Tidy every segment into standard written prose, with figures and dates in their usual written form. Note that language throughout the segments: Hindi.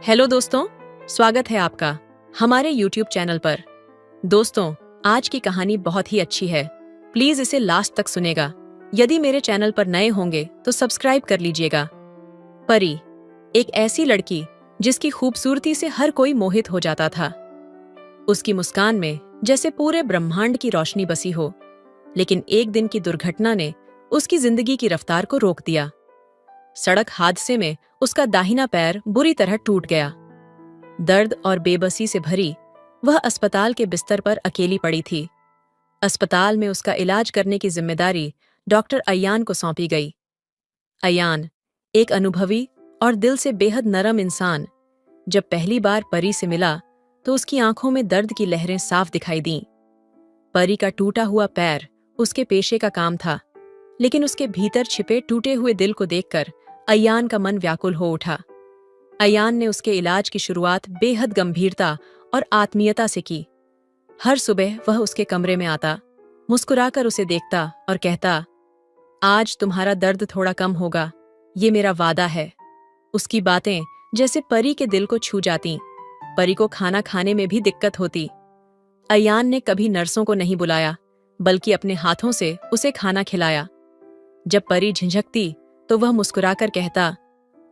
हेलो दोस्तों, स्वागत है आपका हमारे YouTube चैनल पर। दोस्तों, आज की कहानी बहुत ही अच्छी है। प्लीज इसे लास्ट तक सुनेगा। यदि मेरे चैनल पर नए होंगे तो सब्सक्राइब कर लीजिएगा। परी, एक ऐसी लड़की जिसकी खूबसूरती से हर कोई मोहित हो जाता था। उसकी मुस्कान में जैसे पूरे ब्रह्मांड की रोशनी बसी हो। लेकिन एक दिन की दुर्घटना ने उसकी जिंदगी की रफ्तार को रोक दिया। सड़क हादसे में उसका दाहिना पैर बुरी तरह टूट गया। दर्द और बेबसी से भरी वह अस्पताल के बिस्तर पर अकेली पड़ी थी। अस्पताल में उसका इलाज करने की जिम्मेदारी डॉक्टर अयान को सौंपी गई। अयान, एक अनुभवी और दिल से बेहद नरम इंसान, जब पहली बार परी से मिला तो उसकी आंखों में दर्द की लहरें साफ दिखाई दीं। परी का टूटा हुआ पैर उसके पेशे का काम था, लेकिन उसके भीतर छिपे टूटे हुए दिल को देखकर अयान का मन व्याकुल हो उठा। अयान ने उसके इलाज की शुरुआत बेहद गंभीरता और आत्मीयता से की। हर सुबह वह उसके कमरे में आता, मुस्कुराकर उसे देखता और कहता, आज तुम्हारा दर्द थोड़ा कम होगा, ये मेरा वादा है। उसकी बातें जैसे परी के दिल को छू जातीं। परी को खाना खाने में भी दिक्कत होती। अयान ने कभी नर्सों को नहीं बुलाया, बल्कि अपने हाथों से उसे खाना खिलाया। जब परी झिझकती तो वह मुस्कुराकर कहता,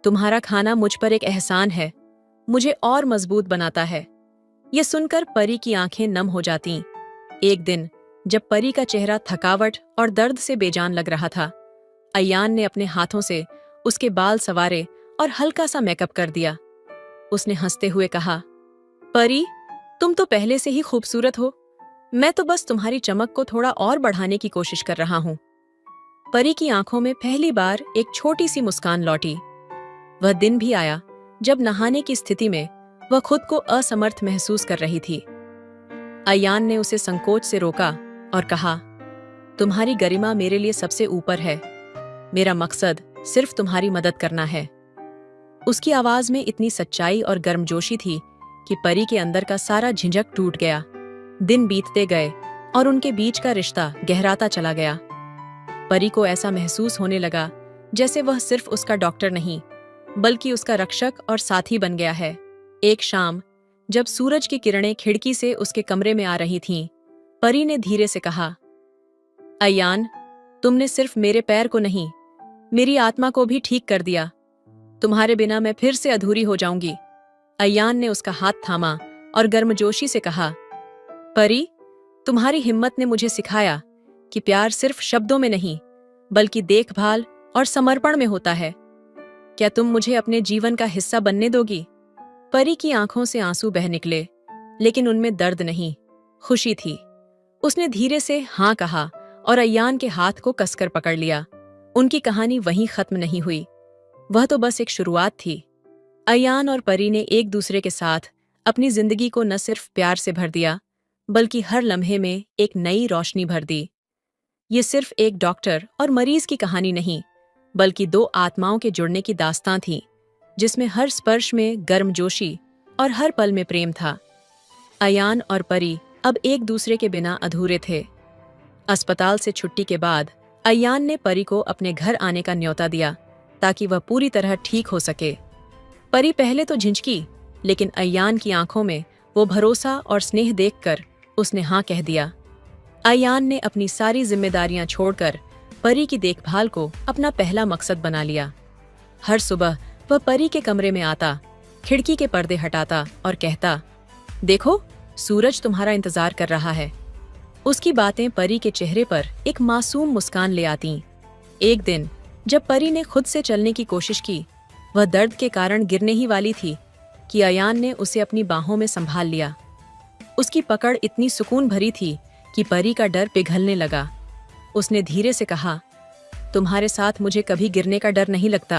तुम्हारा खाना मुझ पर एक एहसान है, मुझे और मजबूत बनाता है। यह सुनकर परी की आंखें नम हो जातीं। एक दिन जब परी का चेहरा थकावट और दर्द से बेजान लग रहा था, अयान ने अपने हाथों से उसके बाल संवारे और हल्का सा मेकअप कर दिया। उसने हंसते हुए कहा, परी, तुम तो पहले से ही खूबसूरत हो, मैं तो बस तुम्हारी चमक को थोड़ा और बढ़ाने की कोशिश कर रहा हूं। परी की आंखों में पहली बार एक छोटी सी मुस्कान लौटी। वह दिन भी आया जब नहाने की स्थिति में वह खुद को असमर्थ महसूस कर रही थी। अयान ने उसे संकोच से रोका और कहा, तुम्हारी गरिमा मेरे लिए सबसे ऊपर है। मेरा मकसद सिर्फ तुम्हारी मदद करना है। उसकी आवाज में इतनी सच्चाई और गर्मजोशी थी कि परी के अंदर का सारा झिझक टूट गया। दिन बीतते गए और उनके बीच का रिश्ता गहराता चला गया। परी को ऐसा महसूस होने लगा जैसे वह सिर्फ उसका डॉक्टर नहीं, बल्कि उसका रक्षक और साथी बन गया है। एक शाम जब सूरज की किरणें खिड़की से उसके कमरे में आ रही थीं, परी ने धीरे से कहा, अयान, तुमने सिर्फ मेरे पैर को नहीं, मेरी आत्मा को भी ठीक कर दिया। तुम्हारे बिना मैं फिर से अधूरी हो जाऊंगी। अयान ने उसका हाथ थामा और गर्मजोशी से कहा, परी, तुम्हारी हिम्मत ने मुझे सिखाया कि प्यार सिर्फ शब्दों में नहीं, बल्कि देखभाल और समर्पण में होता है। क्या तुम मुझे अपने जीवन का हिस्सा बनने दोगी? परी की आंखों से आंसू बह निकले, लेकिन उनमें दर्द नहीं, खुशी थी। उसने धीरे से हाँ कहा और अयान के हाथ को कसकर पकड़ लिया। उनकी कहानी वहीं खत्म नहीं हुई, वह तो बस एक शुरुआत थी। अयान और परी ने एक दूसरे के साथ अपनी जिंदगी को न सिर्फ प्यार से भर दिया, बल्कि हर लम्हे में एक नई रोशनी भर दी। ये सिर्फ एक डॉक्टर और मरीज की कहानी नहीं, बल्कि दो आत्माओं के जुड़ने की दास्तां थी, जिसमें हर स्पर्श में गर्मजोशी और हर पल में प्रेम था। अयान और परी अब एक दूसरे के बिना अधूरे थे। अस्पताल से छुट्टी के बाद अयान ने परी को अपने घर आने का न्योता दिया, ताकि वह पूरी तरह ठीक हो सके। परी पहले तो झिझकी, लेकिन अयान की आंखों में वो भरोसा और स्नेह देखकर उसने हाँ कह दिया। अयान ने अपनी सारी जिम्मेदारियां छोड़कर परी की देखभाल को अपना पहला मकसद बना लिया। हर सुबह वह परी के कमरे में आता, खिड़की के पर्दे हटाता और कहता, देखो, सूरज तुम्हारा इंतजार कर रहा है। उसकी बातें परी के चेहरे पर एक मासूम मुस्कान ले आतीं। एक दिन जब परी ने खुद से चलने की कोशिश की, वह दर्द के कारण गिरने ही वाली थी कि अयान ने उसे अपनी बाहों में संभाल लिया। उसकी पकड़ इतनी सुकून भरी थी कि परी का डर पिघलने लगा। उसने धीरे से कहा, तुम्हारे साथ मुझे कभी गिरने का डर नहीं लगता।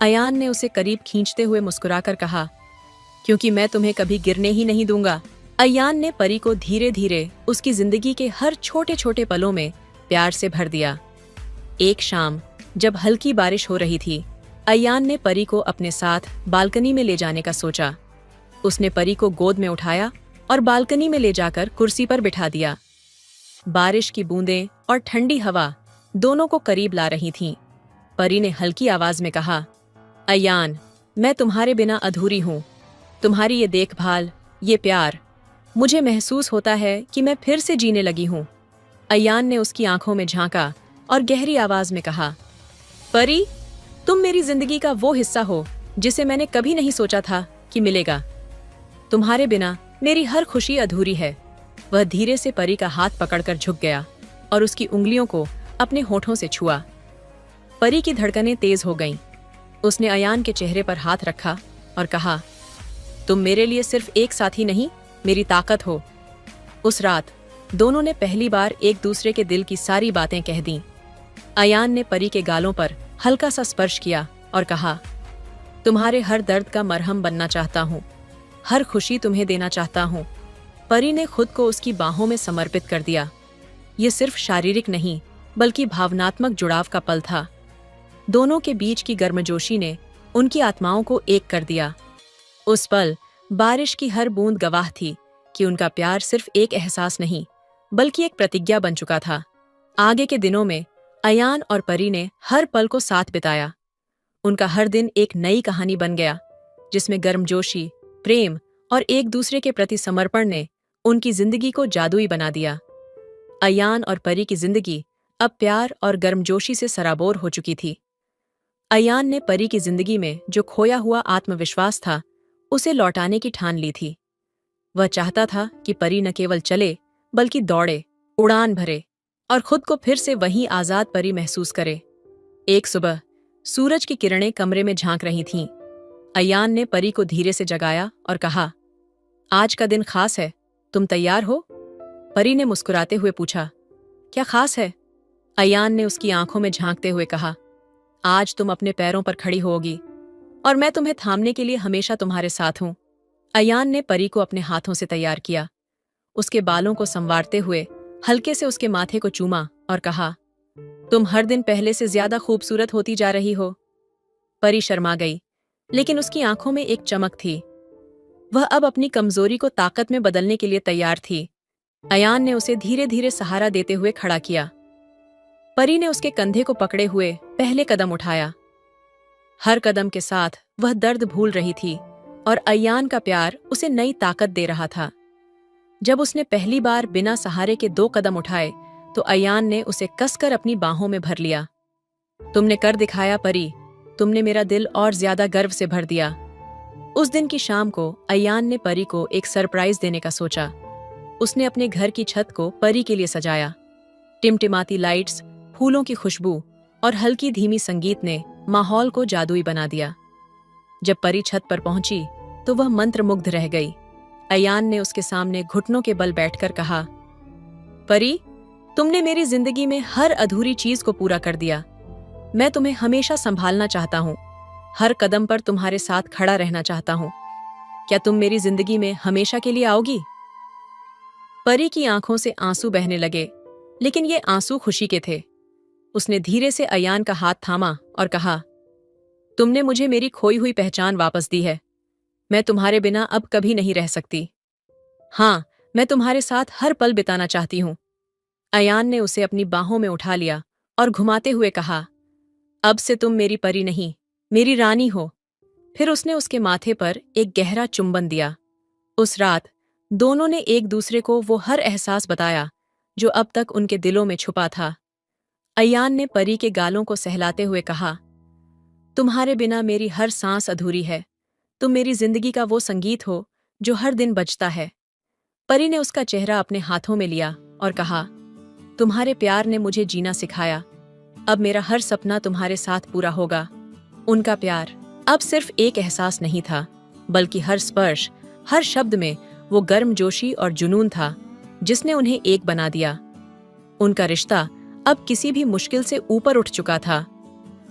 अयान ने उसे करीब खींचते हुए मुस्कुराकर कहा, क्योंकि मैं तुम्हें कभी गिरने ही नहीं दूंगा। अयान ने परी को धीरे धीरे उसकी जिंदगी के हर छोटे छोटे पलों में प्यार से भर दिया। एक शाम जब हल्की बारिश हो रही थी, अयान ने परी को अपने साथ बालकनी में ले जाने का सोचा। उसने परी को गोद में उठाया और बालकनी में ले जाकर कुर्सी पर बिठा दिया। बारिश की बूंदें और ठंडी हवा दोनों को करीब ला रही थीं। परी ने हल्की आवाज में कहा, अयान, मैं तुम्हारे बिना अधूरी हूँ। तुम्हारी ये देखभाल, ये प्यार, मुझे महसूस होता है कि मैं फिर से जीने लगी हूँ। अयान ने उसकी आंखों में झांका और गहरी आवाज में कहा, परी, तुम मेरी जिंदगी का वो हिस्सा हो जिसे मैंने कभी नहीं सोचा था कि मिलेगा। तुम्हारे बिना मेरी हर खुशी अधूरी है। वह धीरे से परी का हाथ पकड़कर झुक गया और उसकी उंगलियों को अपने होठों से छुआ। परी की धड़कनें तेज हो गईं। उसने अयान के चेहरे पर हाथ रखा और कहा, तुम मेरे लिए सिर्फ एक साथी नहीं, मेरी ताकत हो। उस रात दोनों ने पहली बार एक दूसरे के दिल की सारी बातें कह दीं। अयान ने परी के गालों पर हल्का सा स्पर्श किया और कहा, तुम्हारे हर दर्द का मरहम बनना चाहता हूँ, हर खुशी तुम्हें देना चाहता हूँ। परी ने खुद को उसकी बाहों में समर्पित कर दिया। ये सिर्फ शारीरिक नहीं बल्कि भावनात्मक जुड़ाव का पल था। दोनों के बीच की गर्मजोशी ने उनकी आत्माओं को एक कर दिया। उस पल बारिश की हर बूंद गवाह थी कि उनका प्यार सिर्फ एक एहसास नहीं बल्कि एक प्रतिज्ञा बन चुका था। आगे के दिनों में अयान और परी ने हर पल को साथ बिताया। उनका हर दिन एक नई कहानी बन गया जिसमें गर्मजोशी, प्रेम और एक दूसरे के प्रति समर्पण ने उनकी जिंदगी को जादुई बना दिया। अयान और परी की जिंदगी अब प्यार और गर्मजोशी से सराबोर हो चुकी थी। अयान ने परी की जिंदगी में जो खोया हुआ आत्मविश्वास था, उसे लौटाने की ठान ली थी। वह चाहता था कि परी न केवल चले बल्कि दौड़े, उड़ान भरे और खुद को फिर से वही आजाद परी महसूस करे। एक सुबह सूरज की किरणें कमरे में झांक रही थीं। अयान ने परी को धीरे से जगाया और कहा, आज का दिन खास है, तुम तैयार हो? परी ने मुस्कुराते हुए पूछा, क्या खास है? अयान ने उसकी आंखों में झांकते हुए कहा, आज तुम अपने पैरों पर खड़ी होगी और मैं तुम्हें थामने के लिए हमेशा तुम्हारे साथ हूं। अयान ने परी को अपने हाथों से तैयार किया। उसके बालों को संवारते हुए हल्के से उसके माथे को चूमा और कहा, तुम हर दिन पहले से ज्यादा खूबसूरत होती जा रही हो। परी शर्मा गई, लेकिन उसकी आंखों में एक चमक थी। वह अब अपनी कमजोरी को ताकत में बदलने के लिए तैयार थी। अयान ने उसे धीरे धीरे सहारा देते हुए खड़ा किया। परी ने उसके कंधे को पकड़े हुए पहले कदम उठाया। हर कदम के साथ वह दर्द भूल रही थी और अयान का प्यार उसे नई ताकत दे रहा था। जब उसने पहली बार बिना सहारे के 2 कदम उठाए तो अयान ने उसे कसकर अपनी बाहों में भर लिया। तुमने कर दिखाया परी, तुमने मेरा दिल और ज्यादा गर्व से भर दिया। उस दिन की शाम को अयान ने परी को एक सरप्राइज देने का सोचा। उसने अपने घर की छत को परी के लिए सजाया। टिमटिमाती लाइट्स, फूलों की खुशबू और हल्की धीमी संगीत ने माहौल को जादुई बना दिया। जब परी छत पर पहुंची तो वह मंत्रमुग्ध रह गई। अयान ने उसके सामने घुटनों के बल बैठकर कहा, परी, तुमने मेरी जिंदगी में हर अधूरी चीज को पूरा कर दिया। मैं तुम्हें हमेशा संभालना चाहता हूँ, हर कदम पर तुम्हारे साथ खड़ा रहना चाहता हूँ। क्या तुम मेरी जिंदगी में हमेशा के लिए आओगी? परी की आंखों से आंसू बहने लगे, लेकिन ये आंसू खुशी के थे। उसने धीरे से अयान का हाथ थामा और कहा, तुमने मुझे मेरी खोई हुई पहचान वापस दी है। मैं तुम्हारे बिना अब कभी नहीं रह सकती। हाँ, मैं तुम्हारे साथ हर पल बिताना चाहती हूँ। अयान ने उसे अपनी बाहों में उठा लिया और घुमाते हुए कहा, अब से तुम मेरी परी नहीं, मेरी रानी हो। फिर उसने उसके माथे पर एक गहरा चुंबन दिया। उस रात दोनों ने एक दूसरे को वो हर एहसास बताया जो अब तक उनके दिलों में छुपा था। अयान ने परी के गालों को सहलाते हुए कहा, तुम्हारे बिना मेरी हर सांस अधूरी है। तुम मेरी जिंदगी का वो संगीत हो जो हर दिन बजता है। परी ने उसका चेहरा अपने हाथों में लिया और कहा, तुम्हारे प्यार ने मुझे जीना सिखाया। अब मेरा हर सपना तुम्हारे साथ पूरा होगा। उनका प्यार अब सिर्फ एक एहसास नहीं था, बल्कि हर स्पर्श, हर शब्द में वो गर्मजोशी और जुनून था जिसने उन्हें एक बना दिया। उनका रिश्ता अब किसी भी मुश्किल से ऊपर उठ चुका था।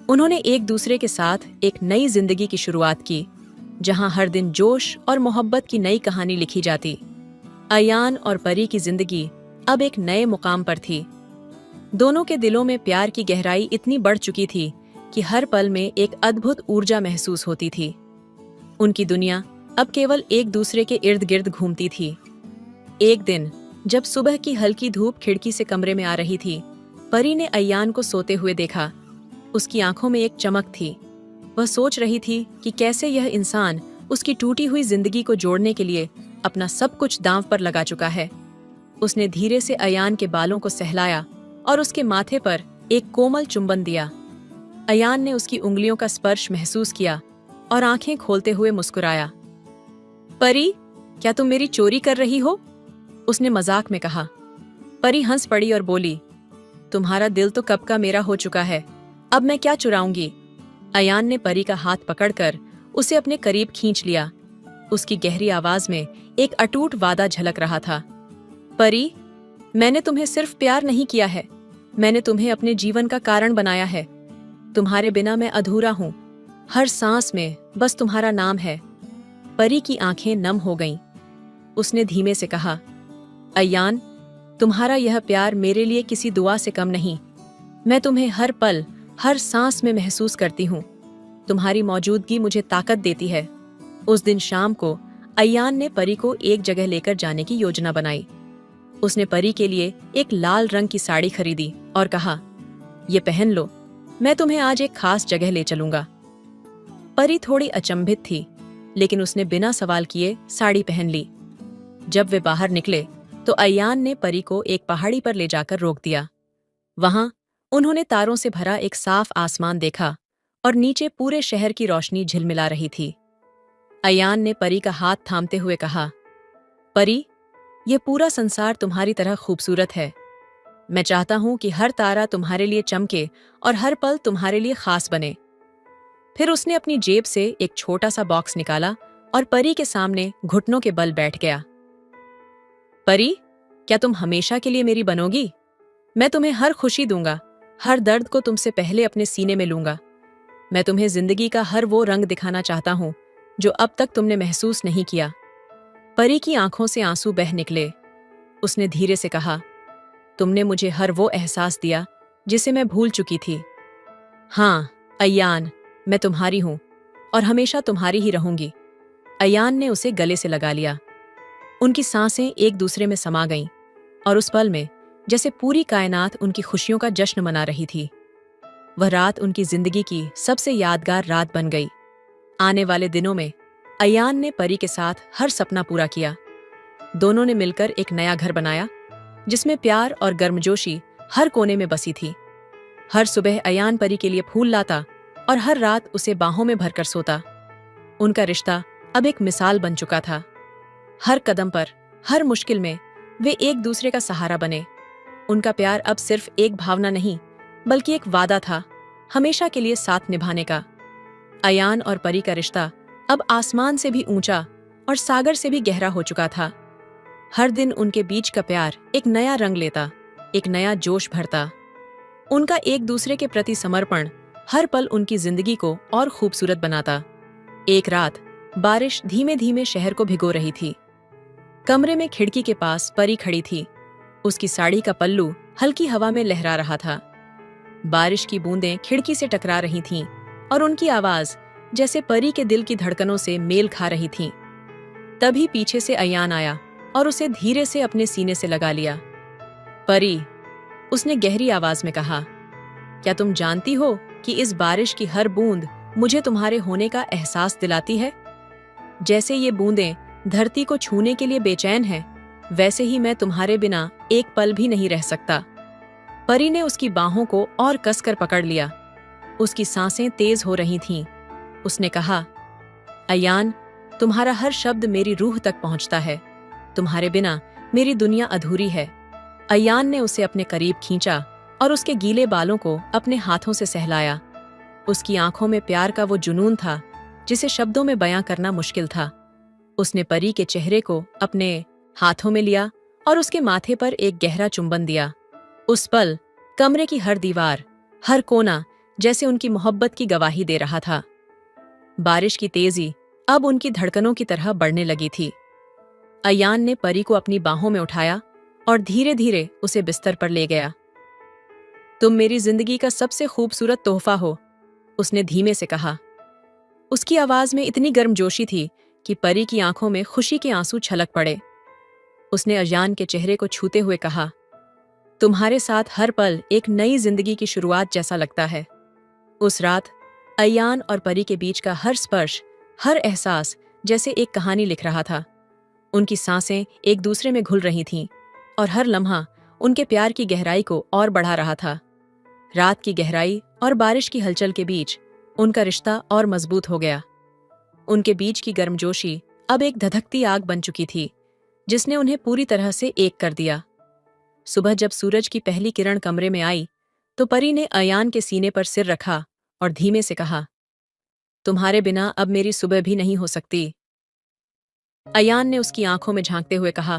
उन्होंने एक दूसरे के साथ एक नई जिंदगी की शुरुआत की, जहां हर दिन जोश और मोहब्बत की नई कहानी लिखी जाती। अयान और परी की जिंदगी अब एक नए मुकाम पर थी। दोनों के दिलों में प्यार की गहराई इतनी बढ़ चुकी थी कि हर पल में एक अद्भुत ऊर्जा महसूस होती थी। उनकी दुनिया अब केवल एक दूसरे के इर्द गिर्द घूमती थी। एक दिन जब सुबह की हल्की धूप खिड़की से कमरे में आ रही थी, परी ने अयान को सोते हुए देखा। उसकी आंखों में एक चमक थी। वह सोच रही थी कि कैसे यह इंसान उसकी टूटी हुई जिंदगी को जोड़ने के लिए अपना सब कुछ दांव पर लगा चुका है। उसने धीरे से अयान के बालों को सहलाया और उसके माथे पर एक कोमल चुंबन दिया। अयान ने उसकी उंगलियों का स्पर्श महसूस किया और आंखें खोलते हुए मुस्कुराया। परी, क्या तुम मेरी चोरी कर रही हो? उसने मजाक में कहा। परी हंस पड़ी और बोली, तुम्हारा दिल तो कब का मेरा हो चुका है, अब मैं क्या चुराऊंगी? अयान ने परी का हाथ पकड़कर उसे अपने करीब खींच लिया। उसकी गहरी आवाज में एक अटूट वादा झलक रहा था। परी, मैंने तुम्हें सिर्फ प्यार नहीं किया है, मैंने तुम्हें अपने जीवन का कारण बनाया है। तुम्हारे बिना मैं अधूरा हूं, हर सांस में बस तुम्हारा नाम है। परी की आंखें नम हो गईं। उसने धीमे से कहा, अयान, तुम्हारा यह प्यार मेरे लिए किसी दुआ से कम नहीं। मैं तुम्हें हर पल, हर सांस में महसूस करती हूँ। तुम्हारी मौजूदगी मुझे ताकत देती है। उस दिन शाम को अयान ने परी को एक जगह लेकर जाने की योजना बनाई। उसने परी के लिए एक लाल रंग की साड़ी खरीदी और कहा, ये पहन लो, मैं तुम्हें आज एक खास जगह ले चलूंगा। परी थोड़ी अचंभित थी, लेकिन उसने बिना सवाल किए साड़ी पहन ली। जब वे बाहर निकले तो अयान ने परी को एक पहाड़ी पर ले जाकर रोक दिया। वहां उन्होंने तारों से भरा एक साफ आसमान देखा और नीचे पूरे शहर की रोशनी झिलमिला रही थी। अयान ने परी का हाथ थामते हुए कहा, परी, यह पूरा संसार तुम्हारी तरह खूबसूरत है। मैं चाहता हूं कि हर तारा तुम्हारे लिए चमके और हर पल तुम्हारे लिए खास बने। फिर उसने अपनी जेब से एक छोटा सा बॉक्स निकाला और परी के सामने घुटनों के बल बैठ गया। परी, क्या तुम हमेशा के लिए मेरी बनोगी? मैं तुम्हें हर खुशी दूंगा, हर दर्द को तुमसे पहले अपने सीने में लूंगा। मैं तुम्हें जिंदगी का हर वो रंग दिखाना चाहता हूं जो अब तक तुमने महसूस नहीं किया। परी की आंखों से आंसू बह निकले। उसने धीरे से कहा, तुमने मुझे हर वो एहसास दिया जिसे मैं भूल चुकी थी। हाँ अयान, मैं तुम्हारी हूं और हमेशा तुम्हारी ही रहूंगी। अयान ने उसे गले से लगा लिया। उनकी सांसें एक दूसरे में समा गईं और उस पल में जैसे पूरी कायनात उनकी खुशियों का जश्न मना रही थी। वह रात उनकी जिंदगी की सबसे यादगार रात बन गई। आने वाले दिनों में अयान ने परी के साथ हर सपना पूरा किया। दोनों ने मिलकर एक नया घर बनाया जिसमें प्यार और गर्मजोशी हर कोने में बसी थी। हर सुबह अयान परी के लिए फूल लाता और हर रात उसे बाहों में भरकर सोता। उनका रिश्ता अब एक मिसाल बन चुका था। हर कदम पर, हर मुश्किल में वे एक दूसरे का सहारा बने। उनका प्यार अब सिर्फ एक भावना नहीं, बल्कि एक वादा था, हमेशा के लिए साथ निभाने का। अयान और परी का रिश्ता अब आसमान से भी ऊंचा और सागर से भी गहरा हो चुका था। हर दिन उनके बीच का प्यार एक नया रंग लेता, एक नया जोश भरता। उनका एक दूसरे के प्रति समर्पण हर पल उनकी जिंदगी को और खूबसूरत बनाता। एक रात बारिश धीमे धीमे शहर को भिगो रही थी। कमरे में खिड़की के पास परी खड़ी थी। उसकी साड़ी का पल्लू हल्की हवा में लहरा रहा था। बारिश की बूंदें खिड़की से टकरा रही थीं और उनकी आवाज जैसे परी के दिल की धड़कनों से मेल खा रही थी। तभी पीछे से अयान आया और उसे धीरे से अपने सीने से लगा लिया। परी, उसने गहरी आवाज में कहा, क्या तुम जानती हो कि इस बारिश की हर बूंद मुझे तुम्हारे होने का एहसास दिलाती है? जैसे ये बूंदें धरती को छूने के लिए बेचैन हैं, वैसे ही मैं तुम्हारे बिना एक पल भी नहीं रह सकता। परी ने उसकी बाहों को और कसकर पकड़ लिया। उसकी सांसें तेज हो रही थीं। उसने कहा, अयान, तुम्हारा हर शब्द मेरी रूह तक पहुंचता है। तुम्हारे बिना मेरी दुनिया अधूरी है। अयान ने उसे अपने करीब खींचा और उसके गीले बालों को अपने हाथों से सहलाया। उसकी आंखों में प्यार का वो जुनून था जिसे शब्दों में बयां करना मुश्किल था। उसने परी के चेहरे को अपने हाथों में लिया और उसके माथे पर एक गहरा चुंबन दिया। उस पल कमरे की हर दीवार, हर कोना जैसे उनकी मोहब्बत की गवाही दे रहा था। बारिश की तेजी अब उनकी धड़कनों की तरह बढ़ने लगी थी। अयान ने परी को अपनी बाहों में उठाया और धीरे धीरे उसे बिस्तर पर ले गया। तुम मेरी जिंदगी का सबसे खूबसूरत तोहफा हो, उसने धीमे से कहा। उसकी आवाज में इतनी गर्मजोशी थी कि परी की आंखों में खुशी के आंसू छलक पड़े। उसने अयान के चेहरे को छूते हुए कहा, तुम्हारे साथ हर पल एक नई जिंदगी की शुरुआत जैसा लगता है। उस रात अयान और परी के बीच का हर स्पर्श, हर एहसास जैसे एक कहानी लिख रहा था। उनकी सांसें एक दूसरे में घुल रही थीं और हर लम्हा उनके प्यार की गहराई को और बढ़ा रहा था। रात की गहराई और बारिश की हलचल के बीच उनका रिश्ता और मजबूत हो गया। उनके बीच की गर्मजोशी अब एक धधकती आग बन चुकी थी, जिसने उन्हें पूरी तरह से एक कर दिया। सुबह जब सूरज की पहली किरण कमरे में आई, तो परी ने अयान के सीने पर सिर रखा और धीमे से कहा, तुम्हारे बिना अब मेरी सुबह भी नहीं हो सकती। अयान ने उसकी आंखों में झांकते हुए कहा,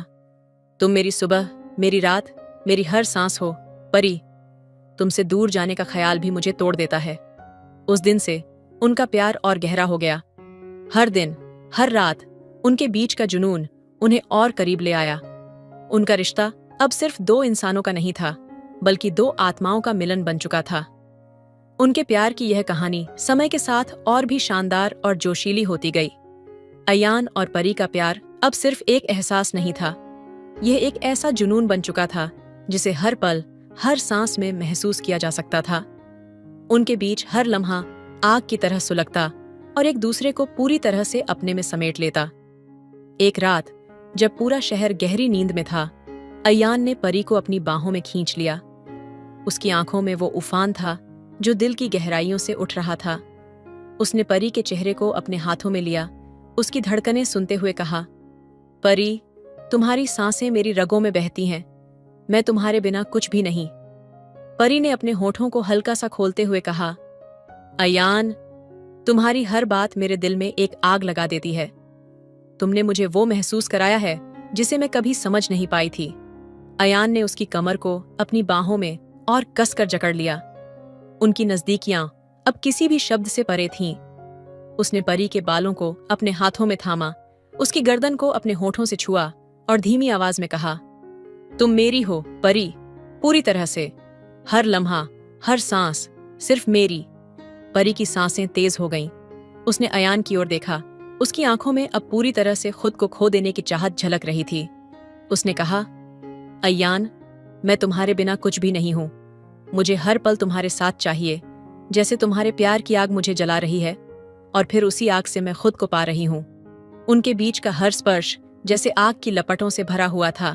तुम मेरी सुबह, मेरी रात, मेरी हर सांस हो परी। तुमसे दूर जाने का ख्याल भी मुझे तोड़ देता है। उस दिन से उनका प्यार और गहरा हो गया। हर दिन, हर रात उनके बीच का जुनून उन्हें और करीब ले आया। उनका रिश्ता अब सिर्फ दो इंसानों का नहीं था, बल्कि दो आत्माओं का मिलन बन चुका था। उनके प्यार की यह कहानी समय के साथ और भी शानदार और जोशीली होती गई। अयान और परी का प्यार अब सिर्फ एक एहसास नहीं था, यह एक ऐसा जुनून बन चुका था जिसे हर पल, हर सांस में महसूस किया जा सकता था। उनके बीच हर लम्हा आग की तरह सुलगता और एक दूसरे को पूरी तरह से अपने में समेट लेता। एक रात जब पूरा शहर गहरी नींद में था, अयान ने परी को अपनी बाहों में खींच लिया। उसकी आंखों में वो उफान था जो दिल की गहराइयों से उठ रहा था। उसने परी के चेहरे को अपने हाथों में लिया, उसकी धड़कनें सुनते हुए कहा, परी, तुम्हारी सांसें मेरी रगों में बहती हैं, मैं तुम्हारे बिना कुछ भी नहीं। परी ने अपने होठों को हल्का सा खोलते हुए कहा, अयान, तुम्हारी हर बात मेरे दिल में एक आग लगा देती है। तुमने मुझे वो महसूस कराया है जिसे मैं कभी समझ नहीं पाई थी। अयान ने उसकी कमर को अपनी बाहों में और कसकर जकड़ लिया। उनकी नजदीकियां अब किसी भी शब्द से परे थीं। उसने परी के बालों को अपने हाथों में थामा, उसकी गर्दन को अपने होठों से छुआ और धीमी आवाज में कहा, तुम मेरी हो परी, पूरी तरह से, हर लम्हा, हर सांस सिर्फ मेरी। परी की सांसें तेज हो गईं। उसने अयान की ओर देखा, उसकी आंखों में अब पूरी तरह से खुद को खो देने की चाहत झलक रही थी। उसने कहा, अयान, मैं तुम्हारे बिना कुछ भी नहीं हूं। मुझे हर पल तुम्हारे साथ चाहिए, जैसे तुम्हारे प्यार की आग मुझे जला रही है और फिर उसी आग से मैं खुद को पा रही हूं। उनके बीच का हर स्पर्श जैसे आग की लपटों से भरा हुआ था।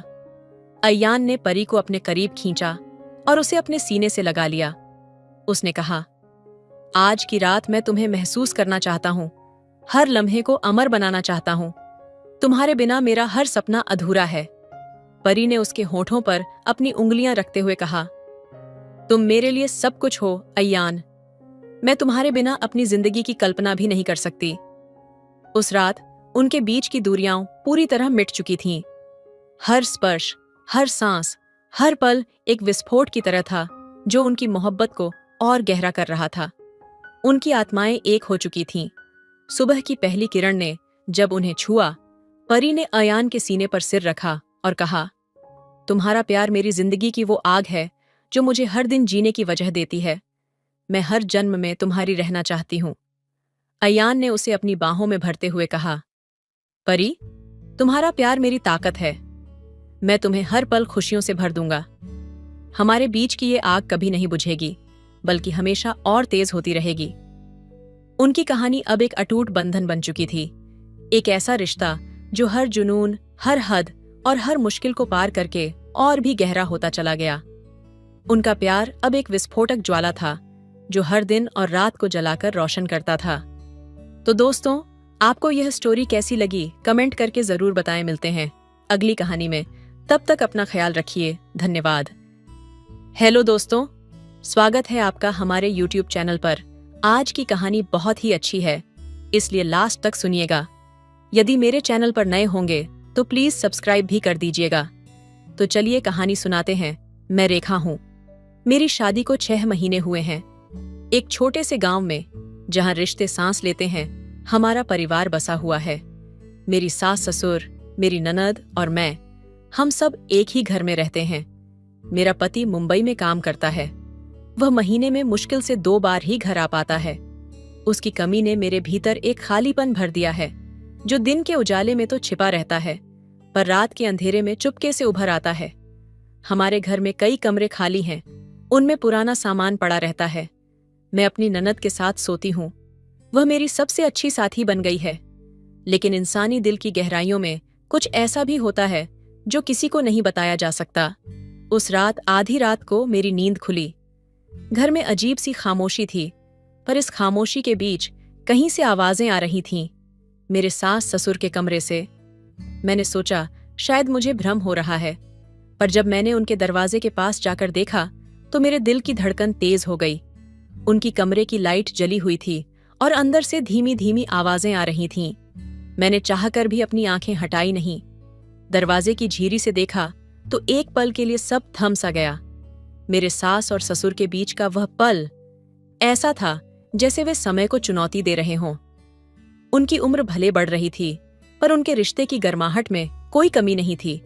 अयान ने परी को अपने करीब खींचा और उसे अपने सीने से लगा लिया। उसने कहा, आज की रात मैं तुम्हें महसूस करना चाहता हूं, हर लम्हे को अमर बनाना चाहता हूं। तुम्हारे बिना मेरा हर सपना अधूरा है। परी ने उसके होठों पर अपनी उंगलियां रखते हुए कहा, तुम मेरे लिए सब कुछ हो अयान। मैं तुम्हारे बिना अपनी जिंदगी की कल्पना भी नहीं कर सकती। उस रात उनके बीच की दूरियां पूरी तरह मिट चुकी थीं। हर स्पर्श, हर सांस, हर पल एक विस्फोट की तरह था जो उनकी मोहब्बत को और गहरा कर रहा था। उनकी आत्माएं एक हो चुकी थीं। सुबह की पहली किरण ने जब उन्हें छुआ, परी ने अयान के सीने पर सिर रखा और कहा, तुम्हारा प्यार मेरी जिंदगी की वो आग है जो मुझे हर दिन जीने की वजह देती है। मैं हर जन्म में तुम्हारी रहना चाहती हूं। अयान ने उसे अपनी बाहों में भरते हुए कहा, परी, तुम्हारा प्यार मेरी ताकत है। मैं तुम्हें हर पल खुशियों से भर दूंगा। हमारे बीच की ये आग कभी नहीं बुझेगी, बल्कि हमेशा और तेज होती रहेगी। उनकी कहानी अब एक अटूट बंधन बन चुकी थी, एक ऐसा रिश्ता जो हर जुनून, हर हद और हर मुश्किल को पार करके और भी गहरा होता चला गया। उनका प्यार अब एक विस्फोटक ज्वाला था जो हर दिन और रात को जलाकर रोशन करता था। तो दोस्तों, आपको यह स्टोरी कैसी लगी कमेंट करके जरूर बताएं। मिलते हैं अगली कहानी में, तब तक अपना ख्याल रखिए। धन्यवाद। हेलो दोस्तों, स्वागत है आपका हमारे YouTube चैनल पर। आज की कहानी बहुत ही अच्छी है, इसलिए लास्ट तक सुनिएगा। यदि मेरे चैनल पर नए होंगे तो प्लीज सब्सक्राइब भी कर दीजिएगा। तो चलिए कहानी सुनाते हैं। मैं रेखा हूँ। मेरी शादी को 6 महीने हुए हैं। एक छोटे से गांव में, जहां रिश्ते सांस लेते हैं, हमारा परिवार बसा हुआ है। मेरी सास ससुर, मेरी ननद और मैं, हम सब एक ही घर में रहते हैं। मेरा पति मुंबई में काम करता है। वह महीने में मुश्किल से 2 बार ही घर आ पाता है। उसकी कमी ने मेरे भीतर एक खालीपन भर दिया है, जो दिन के उजाले में तो छिपा रहता है, पर रात के अंधेरे में चुपके से उभर आता है। हमारे घर में कई कमरे खाली हैं, उनमें पुराना सामान पड़ा रहता है। मैं अपनी ननद के साथ सोती हूँ। वह मेरी सबसे अच्छी साथी बन गई है। लेकिन इंसानी दिल की गहराइयों में कुछ ऐसा भी होता है जो किसी को नहीं बताया जा सकता। उस रात आधी रात को मेरी नींद खुली। घर में अजीब सी खामोशी थी, पर इस खामोशी के बीच कहीं से आवाजें आ रही थीं, मेरे सास ससुर के कमरे से। मैंने सोचा शायद मुझे भ्रम हो रहा है, पर जब मैंने उनके दरवाजे के पास जाकर देखा तो मेरे दिल की धड़कन तेज हो गई। उनकी कमरे की लाइट जली हुई थी और अंदर से धीमी धीमी आवाजें आ रही थीं। मैंने चाहकर भी अपनी आंखें हटाई नहीं। दरवाजे की झीरी से देखा तो एक पल के लिए सब थम सा गया। मेरे सास और ससुर के बीच का वह पल ऐसा था जैसे वे समय को चुनौती दे रहे हों। उनकी उम्र भले बढ़ रही थी, पर उनके रिश्ते की गर्माहट में कोई कमी नहीं थी।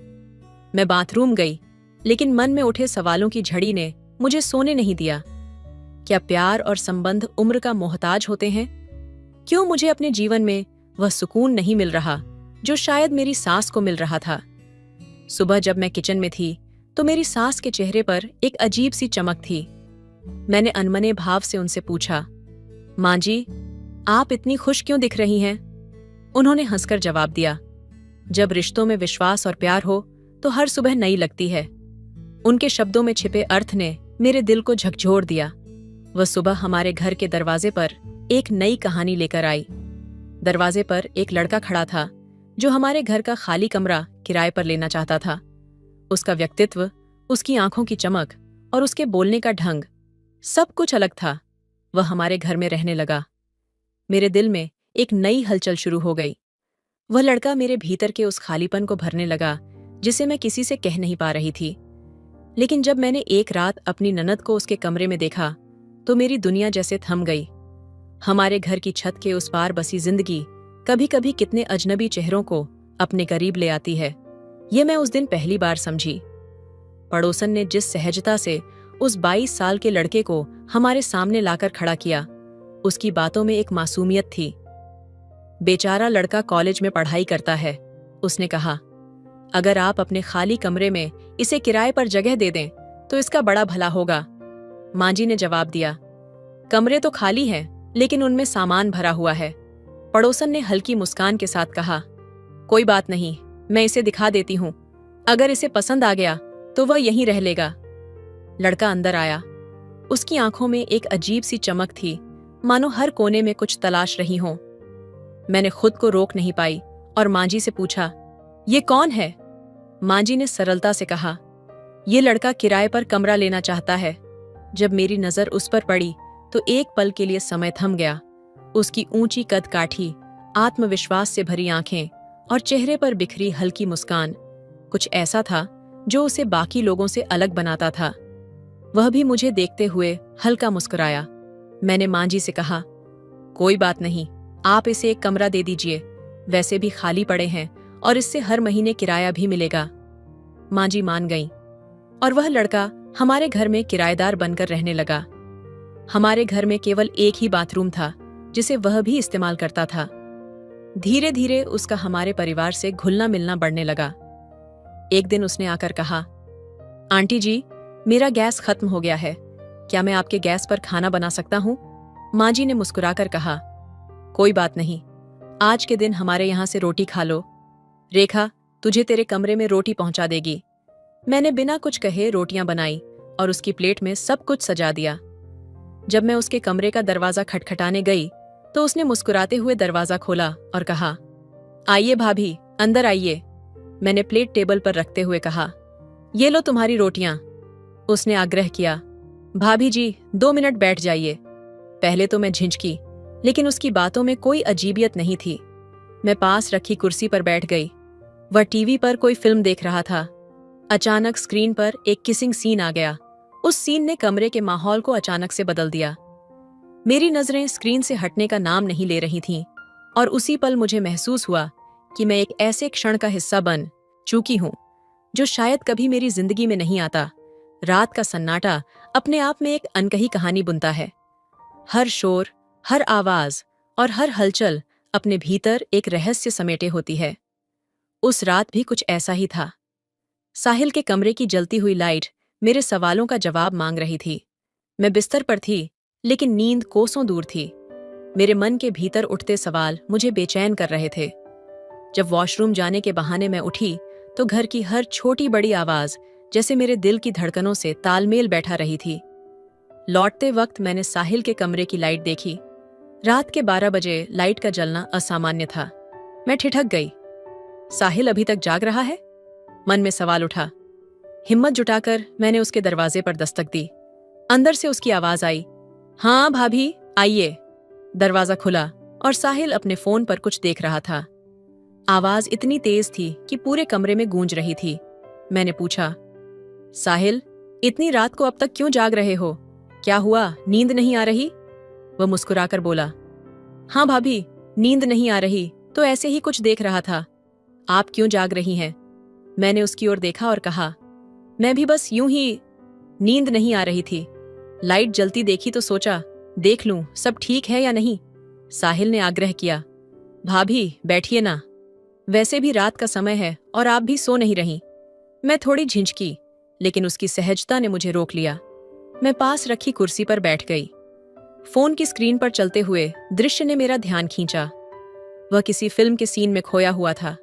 मैं बाथरूम गई, लेकिन मन में उठे सवालों की झड़ी ने मुझे सोने नहीं दिया। क्या प्यार और संबंध उम्र का मोहताज होते हैं? क्यों मुझे अपने जीवन में वह सुकून नहीं मिल रहा जो शायद मेरी सास को मिल रहा था? सुबह जब मैं किचन में थी तो मेरी सास के चेहरे पर एक अजीब सी चमक थी। मैंने अनमने भाव से उनसे पूछा, माँ जी, आप इतनी खुश क्यों दिख रही हैं? उन्होंने हंसकर जवाब दिया, जब रिश्तों में विश्वास और प्यार हो तो हर सुबह नई लगती है। उनके शब्दों में छिपे अर्थ ने मेरे दिल को झकझोर दिया। वह सुबह हमारे घर के दरवाजे पर एक नई कहानी लेकर आई। दरवाजे पर एक लड़का खड़ा था जो हमारे घर का खाली कमरा किराए पर लेना चाहता था। उसका व्यक्तित्व, उसकी आंखों की चमक और उसके बोलने का ढंग, सब कुछ अलग था। वह हमारे घर में रहने लगा। मेरे दिल में एक नई हलचल शुरू हो गई। वह लड़का मेरे भीतर के उस खालीपन को भरने लगा जिसे मैं किसी से कह नहीं पा रही थी। लेकिन जब मैंने एक रात अपनी ननद को उसके कमरे में देखा तो मेरी दुनिया जैसे थम गई। हमारे घर की छत के उस पार बसी जिंदगी कभी कभी कितने अजनबी चेहरों को अपने करीब ले आती है, ये मैं उस दिन पहली बार समझी। पड़ोसन ने जिस सहजता से उस 22 साल के लड़के को हमारे सामने लाकर खड़ा किया, उसकी बातों में एक मासूमियत थी। बेचारा लड़का कॉलेज में पढ़ाई करता है, उसने कहा। अगर आप अपने खाली कमरे में इसे किराए पर जगह दे दें तो इसका बड़ा भला होगा। माँ जी ने जवाब दिया, कमरे तो खाली हैं, लेकिन उनमें सामान भरा हुआ है। पड़ोसन ने हल्की मुस्कान के साथ कहा, कोई बात नहीं, मैं इसे दिखा देती हूँ। अगर इसे पसंद आ गया तो वह यहीं रह लेगा। लड़का अंदर आया। उसकी आंखों में एक अजीब सी चमक थी, मानो हर कोने में कुछ तलाश रही हों। मैंने खुद को रोक नहीं पाई और माँ जी से पूछा, ये कौन है? माँ जी ने सरलता से कहा, ये लड़का किराए पर कमरा लेना चाहता है। जब मेरी नजर उस पर पड़ी तो एक पल के लिए समय थम गया। उसकी ऊंची कद काठी, आत्मविश्वास से भरी आंखें और चेहरे पर बिखरी हल्की मुस्कान, कुछ ऐसा था जो उसे बाकी लोगों से अलग बनाता था। वह भी मुझे देखते हुए हल्का मुस्कुराया। मैंने माँ जी से कहा, कोई बात नहीं, आप इसे एक कमरा दे दीजिए, वैसे भी खाली पड़े हैं और इससे हर महीने किराया भी मिलेगा। माँ जी मान गईं और वह लड़का हमारे घर में किराएदार बनकर रहने लगा। हमारे घर में केवल एक ही बाथरूम था जिसे वह भी इस्तेमाल करता था। धीरे धीरे उसका हमारे परिवार से घुलना मिलना बढ़ने लगा। एक दिन उसने आकर कहा, आंटी जी, मेरा गैस खत्म हो गया है, क्या मैं आपके गैस पर खाना बना सकता हूँ? माँ जी ने मुस्कुराकर कहा, कोई बात नहीं, आज के दिन हमारे यहाँ से रोटी खा लो। रेखा तुझे तेरे कमरे में रोटी पहुंचा देगी। मैंने बिना कुछ कहे रोटियां बनाई और उसकी प्लेट में सब कुछ सजा दिया। जब मैं उसके कमरे का दरवाजा खटखटाने गई तो उसने मुस्कुराते हुए दरवाजा खोला और कहा, आइए भाभी, अंदर आइए। मैंने प्लेट टेबल पर रखते हुए कहा, ये लो तुम्हारी रोटियां। उसने आग्रह किया, भाभी जी 2 मिनट बैठ जाइए। पहले तो मैं झिझकी, लेकिन उसकी बातों में कोई अजीबियत नहीं थी। मैं पास रखी कुर्सी पर बैठ गई। वह टीवी पर कोई फिल्म देख रहा था। अचानक स्क्रीन पर एक किसिंग सीन आ गया। उस सीन ने कमरे के माहौल को अचानक से बदल दिया। मेरी नजरें स्क्रीन से हटने का नाम नहीं ले रही थीं और उसी पल मुझे महसूस हुआ कि मैं एक ऐसे क्षण का हिस्सा बन चुकी हूं जो शायद कभी मेरी जिंदगी में नहीं आता। रात का सन्नाटा अपने आप में एक अनकही कहानी बुनता है। हर शोर, हर आवाज और हर हलचल अपने भीतर एक रहस्य समेटे होती है। उस रात भी कुछ ऐसा ही था। साहिल के कमरे की जलती हुई लाइट मेरे सवालों का जवाब मांग रही थी। मैं बिस्तर पर थी, लेकिन नींद कोसों दूर थी। मेरे मन के भीतर उठते सवाल मुझे बेचैन कर रहे थे। जब वॉशरूम जाने के बहाने मैं उठी तो घर की हर छोटी बड़ी आवाज जैसे मेरे दिल की धड़कनों से तालमेल बैठा रही थी। लौटते वक्त मैंने साहिल के कमरे की लाइट देखी। रात के 12 बजे लाइट का जलना असामान्य था। मैं ठिठक गई। साहिल अभी तक जाग रहा है? मन में सवाल उठा। हिम्मत जुटाकर मैंने उसके दरवाजे पर दस्तक दी। अंदर से उसकी आवाज आई, हाँ भाभी आइए। दरवाजा खुला और साहिल अपने फोन पर कुछ देख रहा था। आवाज इतनी तेज थी कि पूरे कमरे में गूंज रही थी। मैंने पूछा, साहिल इतनी रात को अब तक क्यों जाग रहे हो? क्या हुआ, नींद नहीं आ रही? वह मुस्कुराकर बोला, हाँ भाभी, नींद नहीं आ रही तो ऐसे ही कुछ देख रहा था। आप क्यों जाग रही हैं? मैंने उसकी ओर देखा और कहा, मैं भी बस यूं ही। नींद नहीं आ रही थी। लाइट जलती देखी तो सोचा देख लूं सब ठीक है या नहीं। साहिल ने आग्रह किया, भाभी बैठिए ना, वैसे भी रात का समय है और आप भी सो नहीं रही। मैं थोड़ी झिझकी, लेकिन उसकी सहजता ने मुझे रोक लिया। मैं पास रखी कुर्सी पर बैठ गई। फोन की स्क्रीन पर चलते हुए दृश्य ने मेरा ध्यान खींचा। वह किसी फिल्म के सीन में खोया हुआ था।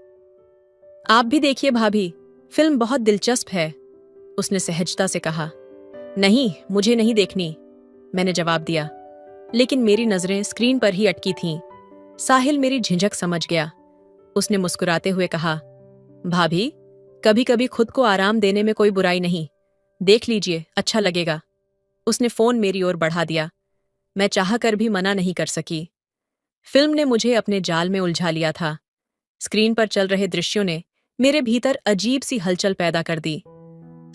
आप भी देखिए भाभी, फिल्म बहुत दिलचस्प है, उसने सहजता से कहा। नहीं, मुझे नहीं देखनी, मैंने जवाब दिया, लेकिन मेरी नजरें स्क्रीन पर ही अटकी थीं। साहिल मेरी झिझक समझ गया। उसने मुस्कुराते हुए कहा, भाभी कभी कभी खुद को आराम देने में कोई बुराई नहीं, देख लीजिए अच्छा लगेगा। उसने फोन मेरी ओर बढ़ा दिया। मैं चाहकर भी मना नहीं कर सकी। फिल्म ने मुझे अपने जाल में उलझा लिया था। स्क्रीन पर चल रहे दृश्यों ने मेरे भीतर अजीब सी हलचल पैदा कर दी।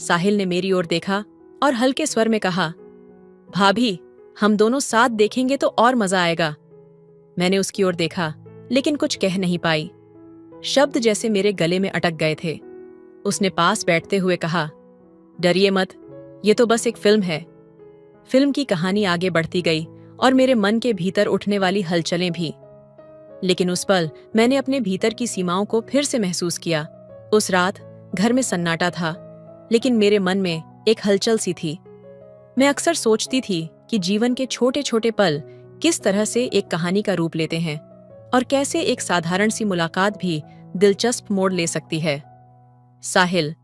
साहिल ने मेरी ओर देखा और हल्के स्वर में कहा, भाभी हम दोनों साथ देखेंगे तो और मजा आएगा। मैंने उसकी ओर देखा, लेकिन कुछ कह नहीं पाई। शब्द जैसे मेरे गले में अटक गए थे। उसने पास बैठते हुए कहा, डरिए मत, ये तो बस एक फिल्म है। फिल्म की कहानी आगे बढ़ती गई और मेरे मन के भीतर उठने वाली हलचलें भी। लेकिन उस पल मैंने अपने भीतर की सीमाओं को फिर से महसूस किया। उस रात घर में सन्नाटा था, लेकिन मेरे मन में एक हलचल सी थी। मैं अक्सर सोचती थी कि जीवन के छोटे छोटे पल किस तरह से एक कहानी का रूप लेते हैं और कैसे एक साधारण सी मुलाकात भी दिलचस्प मोड़ ले सकती है। साहिल,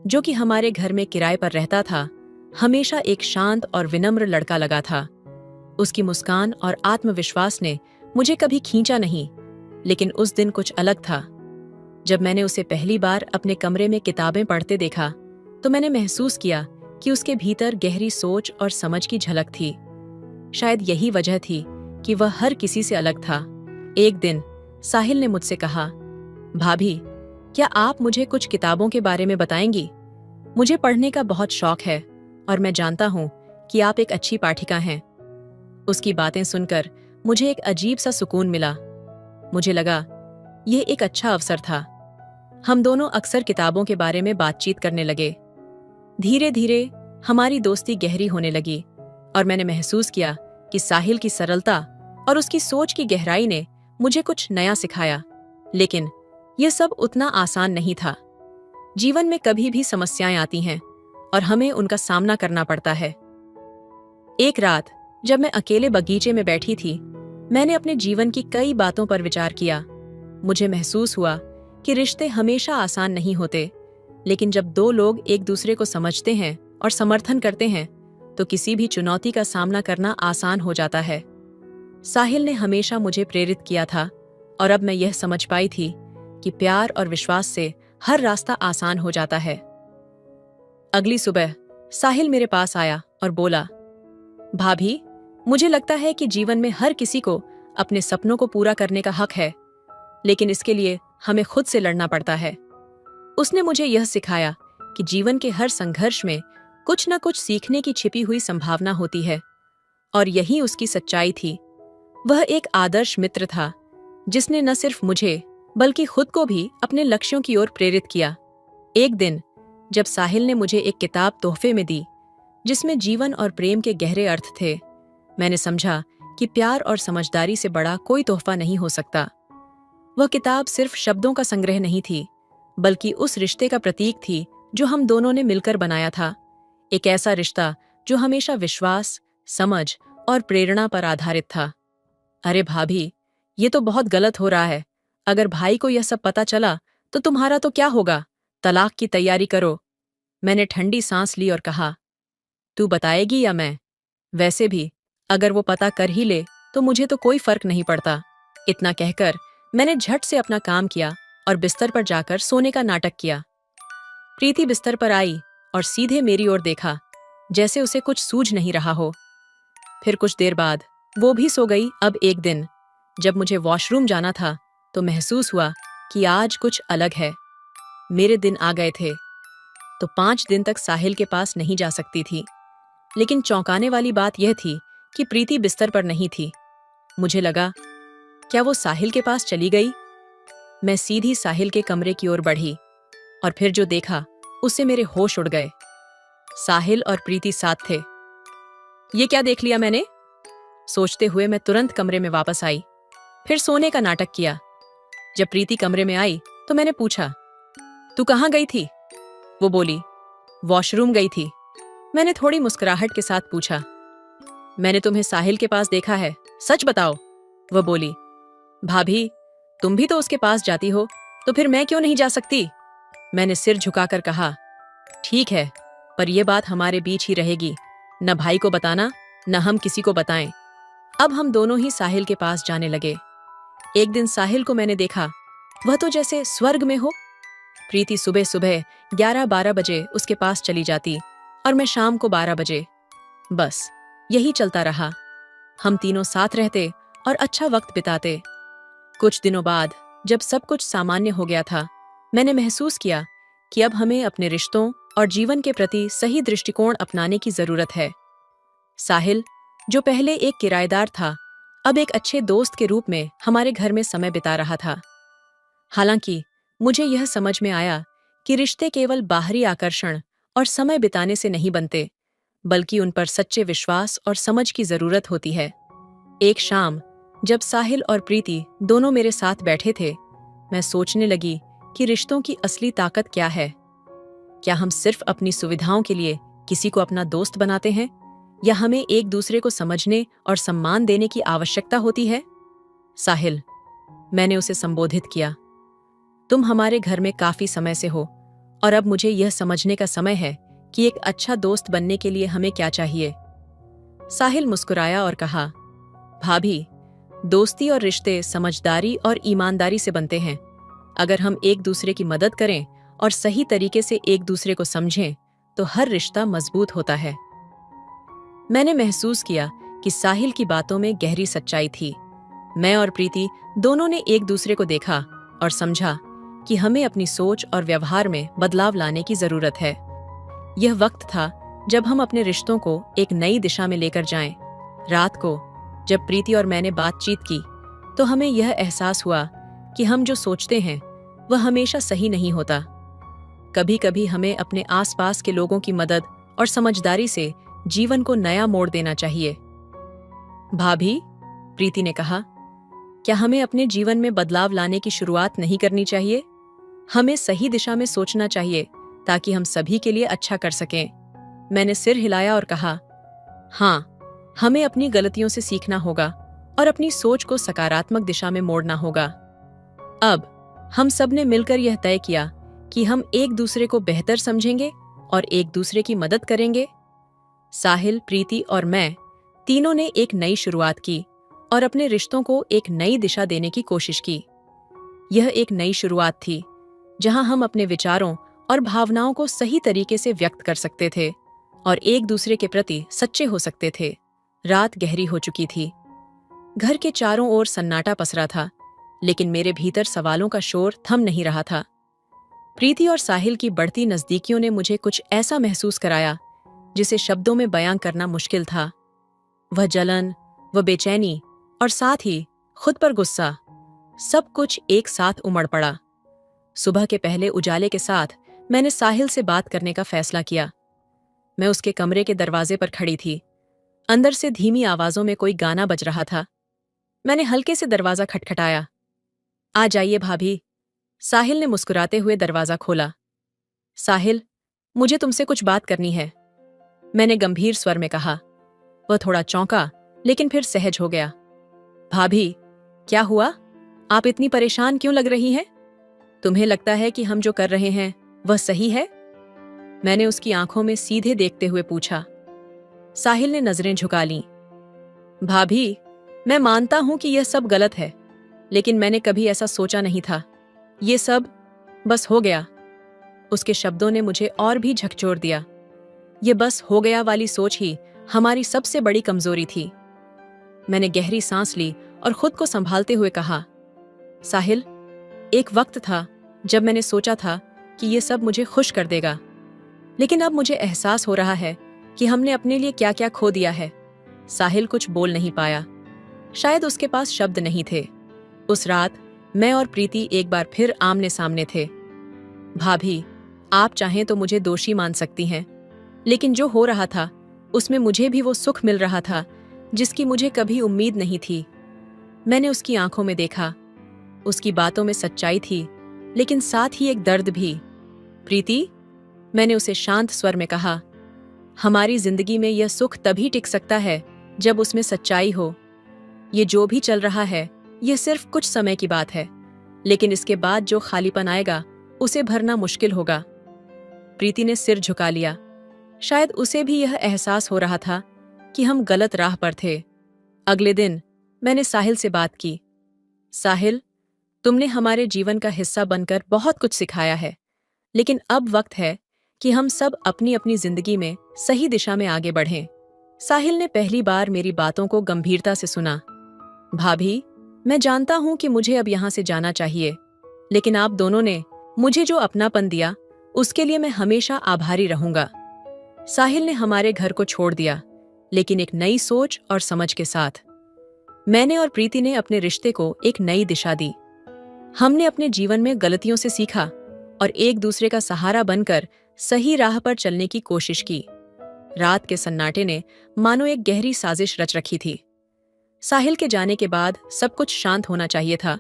जो कि हमारे घर में किराए पर रहता था, हमेशा एक शांत और विनम्र लड़का लगा था। उसकी मुस्कान और आत्मविश्वास ने मुझे कभी खींचा नहीं, लेकिन उस दिन कुछ अलग था। जब मैंने उसे पहली बार अपने कमरे में किताबें पढ़ते देखा तो मैंने महसूस किया कि उसके भीतर गहरी सोच और समझ की झलक थी। शायद यही वजह थी कि वह हर किसी से अलग था। एक दिन साहिल ने मुझसे कहा, भाभी क्या आप मुझे कुछ किताबों के बारे में बताएंगी? मुझे पढ़ने का बहुत शौक है और मैं जानता हूं कि आप एक अच्छी पाठिका हैं। उसकी बातें सुनकर मुझे एक अजीब सा सुकून मिला। मुझे लगा यह एक अच्छा अवसर था। हम दोनों अक्सर किताबों के बारे में बातचीत करने लगे। धीरे धीरे हमारी दोस्ती गहरी होने लगी और मैंने महसूस किया कि साहिल की सरलता और उसकी सोच की गहराई ने मुझे कुछ नया सिखाया। लेकिन यह सब उतना आसान नहीं था। जीवन में कभी भी समस्याएं आती हैं और हमें उनका सामना करना पड़ता है। एक रात जब मैं अकेले बगीचे में बैठी थी, मैंने अपने जीवन की कई बातों पर विचार किया। मुझे महसूस हुआ कि रिश्ते हमेशा आसान नहीं होते, लेकिन जब दो लोग एक दूसरे को समझते हैं और समर्थन करते हैं तो किसी भी चुनौती का सामना करना आसान हो जाता है। साहिल ने हमेशा मुझे प्रेरित किया था और अब मैं यह समझ पाई थी कि प्यार और विश्वास से हर रास्ता आसान हो जाता है। अगली सुबह साहिल मेरे पास आया और बोला, भाभी मुझे लगता है कि जीवन में हर किसी को अपने सपनों को पूरा करने का हक है, लेकिन इसके लिए हमें खुद से लड़ना पड़ता है। उसने मुझे यह सिखाया कि जीवन के हर संघर्ष में कुछ न कुछ सीखने की छिपी हुई संभावना होती है, और यही उसकी सच्चाई थी। वह एक आदर्श मित्र था जिसने न सिर्फ मुझे बल्कि खुद को भी अपने लक्ष्यों की ओर प्रेरित किया। एक दिन जब साहिल ने मुझे एक किताब तोहफे में दी जिसमें जीवन और प्रेम के गहरे अर्थ थे, मैंने समझा कि प्यार और समझदारी से बड़ा कोई तोहफा नहीं हो सकता। वह किताब सिर्फ शब्दों का संग्रह नहीं थी, बल्कि उस रिश्ते का प्रतीक थी जो हम दोनों ने मिलकर बनाया था। एक ऐसा रिश्ता जो हमेशा विश्वास, समझ और प्रेरणा पर आधारित था। अरे भाभी, ये तो बहुत गलत हो रहा है। अगर भाई को यह सब पता चला तो तुम्हारा तो क्या होगा? तलाक की तैयारी करो। मैंने ठंडी सांस ली और कहा, तू बताएगी या मैं? वैसे भी अगर वो पता कर ही ले तो मुझे तो कोई फर्क नहीं पड़ता। इतना कहकर मैंने झट से अपना काम किया और बिस्तर पर जाकर सोने का नाटक किया। प्रीति बिस्तर पर आई और सीधे मेरी ओर देखा, जैसे उसे कुछ सूझ नहीं रहा हो। फिर कुछ देर बाद वो भी सो गई। अब एक दिन जब मुझे वॉशरूम जाना था तो महसूस हुआ कि आज कुछ अलग है। मेरे दिन आ गए थे तो 5 दिन तक साहिल के पास नहीं जा सकती थी। लेकिन चौंकाने वाली बात यह थी कि प्रीति बिस्तर पर नहीं थी। मुझे लगा, क्या वो साहिल के पास चली गई? मैं सीधी साहिल के कमरे की ओर बढ़ी और फिर जो देखा उससे मेरे होश उड़ गए। साहिल और प्रीति साथ थे। ये क्या देख लिया मैंने? सोचते हुए मैं तुरंत कमरे में वापस आई, फिर सोने का नाटक किया। जब प्रीति कमरे में आई तो मैंने पूछा, तू कहाँ गई थी? वो बोली, वॉशरूम गई थी। मैंने थोड़ी मुस्कुराहट के साथ पूछा, मैंने तुम्हें साहिल के पास देखा है, सच बताओ। वह बोली, भाभी, तुम भी तो उसके पास जाती हो, तो फिर मैं क्यों नहीं जा सकती? मैंने सिर झुकाकर कहा, ठीक है, पर यह बात हमारे बीच ही रहेगी। न भाई को बताना, न हम किसी को बताएं। अब हम दोनों ही साहिल के पास जाने लगे। एक दिन साहिल को मैंने देखा, वह तो जैसे स्वर्ग में हो। प्रीति सुबह सुबह 11-12 बजे उसके पास चली जाती और मैं शाम को 12 बजे। बस यही चलता रहा। हम तीनों साथ रहते और अच्छा वक्त बिताते। कुछ दिनों बाद जब सब कुछ सामान्य हो गया था, मैंने महसूस किया कि अब हमें अपने रिश्तों और जीवन के प्रति सही दृष्टिकोण अपनाने की जरूरत है। साहिल, जो पहले एक किराएदार था, अब एक अच्छे दोस्त के रूप में हमारे घर में समय बिता रहा था। हालांकि मुझे यह समझ में आया कि रिश्ते केवल बाहरी आकर्षण और समय बिताने से नहीं बनते, बल्कि उन पर सच्चे विश्वास और समझ की जरूरत होती है। एक शाम जब साहिल और प्रीति दोनों मेरे साथ बैठे थे, मैं सोचने लगी कि रिश्तों की असली ताकत क्या है। क्या हम सिर्फ अपनी सुविधाओं के लिए किसी को अपना दोस्त बनाते हैं, या हमें एक दूसरे को समझने और सम्मान देने की आवश्यकता होती है? साहिल, मैंने उसे संबोधित किया, तुम हमारे घर में काफी समय से हो और अब मुझे यह समझने का समय है कि एक अच्छा दोस्त बनने के लिए हमें क्या चाहिए। साहिल मुस्कुराया और कहा, भाभी, दोस्ती और रिश्ते समझदारी और ईमानदारी से बनते हैं। अगर हम एक दूसरे की मदद करें और सही तरीके से एक दूसरे को समझें तो हर रिश्ता मजबूत होता है। मैंने महसूस किया कि साहिल की बातों में गहरी सच्चाई थी। मैं और प्रीति दोनों ने एक दूसरे को देखा और समझा कि हमें अपनी सोच और व्यवहार में बदलाव लाने की जरूरत है। यह वक्त था जब हम अपने रिश्तों को एक नई दिशा में लेकर जाएं। रात को जब प्रीति और मैंने बातचीत की तो हमें यह एहसास हुआ कि हम जो सोचते हैं वह हमेशा सही नहीं होता। कभी कभी हमें अपने आसपास के लोगों की मदद और समझदारी से जीवन को नया मोड़ देना चाहिए। भाभी, प्रीति ने कहा, क्या हमें अपने जीवन में बदलाव लाने की शुरुआत नहीं करनी चाहिए? हमें सही दिशा में सोचना चाहिए ताकि हम सभी के लिए अच्छा कर सकें। मैंने सिर हिलाया और कहा, हाँ, हमें अपनी गलतियों से सीखना होगा और अपनी सोच को सकारात्मक दिशा में मोड़ना होगा। अब हम सब ने मिलकर यह तय किया कि हम एक दूसरे को बेहतर समझेंगे और एक दूसरे की मदद करेंगे। साहिल, प्रीति और मैं तीनों ने एक नई शुरुआत की और अपने रिश्तों को एक नई दिशा देने की कोशिश की। यह एक नई शुरुआत थी जहां हम अपने विचारों और भावनाओं को सही तरीके से व्यक्त कर सकते थे और एक दूसरे के प्रति सच्चे हो सकते थे। रात गहरी हो चुकी थी। घर के चारों ओर सन्नाटा पसरा था, लेकिन मेरे भीतर सवालों का शोर थम नहीं रहा था। प्रीति और साहिल की बढ़ती नजदीकियों ने मुझे कुछ ऐसा महसूस कराया जिसे शब्दों में बयां करना मुश्किल था। वह जलन, वह बेचैनी और साथ ही खुद पर गुस्सा, सब कुछ एक साथ उमड़ पड़ा। सुबह के पहले उजाले के साथ मैंने साहिल से बात करने का फैसला किया। मैं उसके कमरे के दरवाजे पर खड़ी थी। अंदर से धीमी आवाजों में कोई गाना बज रहा था। मैंने हल्के से दरवाजा खटखटाया। आ जाइए भाभी, साहिल ने मुस्कुराते हुए दरवाजा खोला। साहिल, मुझे तुमसे कुछ बात करनी है, मैंने गंभीर स्वर में कहा। वह थोड़ा चौंका, लेकिन फिर सहज हो गया। भाभी, क्या हुआ? आप इतनी परेशान क्यों लग रही हैं? तुम्हें लगता है कि हम जो कर रहे हैं वह सही है? मैंने उसकी आंखों में सीधे देखते हुए पूछा। साहिल ने नजरें झुका लीं। भाभी, मैं मानता हूं कि यह सब गलत है, लेकिन मैंने कभी ऐसा सोचा नहीं था। ये सब बस हो गया। उसके शब्दों ने मुझे और भी झकझोर दिया। ये बस हो गया वाली सोच ही हमारी सबसे बड़ी कमजोरी थी। मैंने गहरी सांस ली और खुद को संभालते हुए कहा, साहिल, एक वक्त था जब मैंने सोचा था कि ये सब मुझे खुश कर देगा, लेकिन अब मुझे एहसास हो रहा है कि हमने अपने लिए क्या क्या खो दिया है। साहिल कुछ बोल नहीं पाया। शायद उसके पास शब्द नहीं थे। उस रात मैं और प्रीति एक बार फिर आमने सामने थे। भाभी, आप चाहें तो मुझे दोषी मान सकती हैं, लेकिन जो हो रहा था उसमें मुझे भी वो सुख मिल रहा था जिसकी मुझे कभी उम्मीद नहीं थी। मैंने उसकी आंखों में देखा। उसकी बातों में सच्चाई थी, लेकिन साथ ही एक दर्द भी। प्रीति, मैंने उसे शांत स्वर में कहा, हमारी जिंदगी में यह सुख तभी टिक सकता है जब उसमें सच्चाई हो। ये जो भी चल रहा है यह सिर्फ कुछ समय की बात है, लेकिन इसके बाद जो खालीपन आएगा उसे भरना मुश्किल होगा। प्रीति ने सिर झुका लिया। शायद उसे भी यह एहसास हो रहा था कि हम गलत राह पर थे। अगले दिन मैंने साहिल से बात की। साहिल, तुमने हमारे जीवन का हिस्सा बनकर बहुत कुछ सिखाया है, लेकिन अब वक्त है कि हम सब अपनी अपनी जिंदगी में सही दिशा में आगे बढ़ें। साहिल ने पहली बार मेरी बातों को गंभीरता से सुना। भाभी, मैं जानता हूं कि मुझे अब यहां से जाना चाहिए, लेकिन आप दोनों ने मुझे जो अपनापन दिया उसके लिए मैं हमेशा आभारी रहूंगा। साहिल ने हमारे घर को छोड़ दिया, लेकिन एक नई सोच और समझ के साथ। मैंने और प्रीति ने अपने रिश्ते को एक नई दिशा दी। हमने अपने जीवन में गलतियों से सीखा और एक दूसरे का सहारा बनकर सही राह पर चलने की कोशिश की। रात के सन्नाटे ने मानो एक गहरी साजिश रच रखी थी। साहिल के जाने के बाद सब कुछ शांत होना चाहिए था,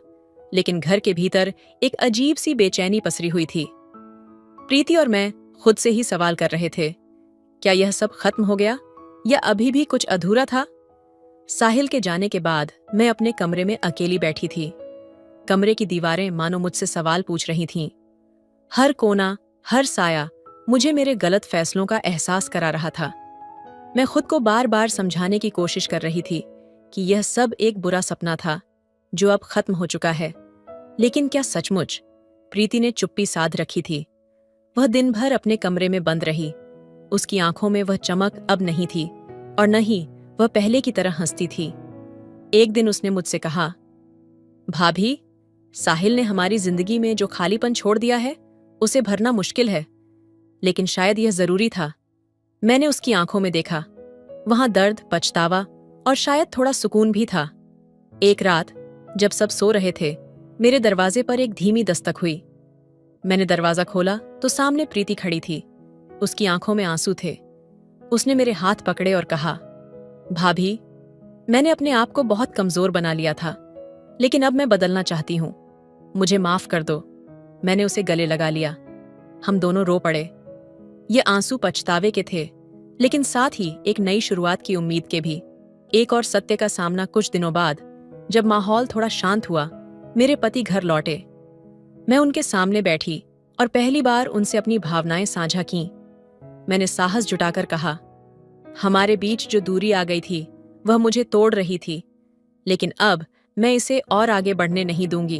लेकिन घर के भीतर एक अजीब सी बेचैनी पसरी हुई थी। प्रीति और मैं खुद से ही सवाल कर रहे थे, क्या यह सब खत्म हो गया या अभी भी कुछ अधूरा था? साहिल के जाने के बाद मैं अपने कमरे में अकेली बैठी थी। कमरे की दीवारें मानो मुझसे सवाल पूछ रही थीं। हर कोना, हर साया मुझे मेरे गलत फैसलों का एहसास करा रहा था। मैं खुद को बार बार समझाने की कोशिश कर रही थी कि यह सब एक बुरा सपना था जो अब खत्म हो चुका है। लेकिन क्या सचमुच? प्रीति ने चुप्पी साध रखी थी। वह दिन भर अपने कमरे में बंद रही। उसकी आंखों में वह चमक अब नहीं थी और न ही वह पहले की तरह हंसती थी। एक दिन उसने मुझसे कहा, भाभी, साहिल ने हमारी जिंदगी में जो खालीपन छोड़ दिया है उसे भरना मुश्किल है, लेकिन शायद यह जरूरी था। मैंने उसकी आंखों में देखा। वहां दर्द, पछतावा और शायद थोड़ा सुकून भी था। एक रात जब सब सो रहे थे, मेरे दरवाजे पर एक धीमी दस्तक हुई। मैंने दरवाजा खोला तो सामने प्रीति खड़ी थी। उसकी आंखों में आंसू थे। उसने मेरे हाथ पकड़े और कहा, भाभी, मैंने अपने आप को बहुत कमजोर बना लिया था, लेकिन अब मैं बदलना चाहती हूं। मुझे माफ कर दो। मैंने उसे गले लगा लिया। हम दोनों रो पड़े। ये आंसू पछतावे के थे, लेकिन साथ ही एक नई शुरुआत की उम्मीद के भी। एक और सत्य का सामना कुछ दिनों बाद, जब माहौल थोड़ा शांत हुआ, मेरे पति घर लौटे। मैं उनके सामने बैठी और पहली बार उनसे अपनी भावनाएं साझा की। मैंने साहस जुटाकर कहा, हमारे बीच जो दूरी आ गई थी वह मुझे तोड़ रही थी, लेकिन अब मैं इसे और आगे बढ़ने नहीं दूंगी।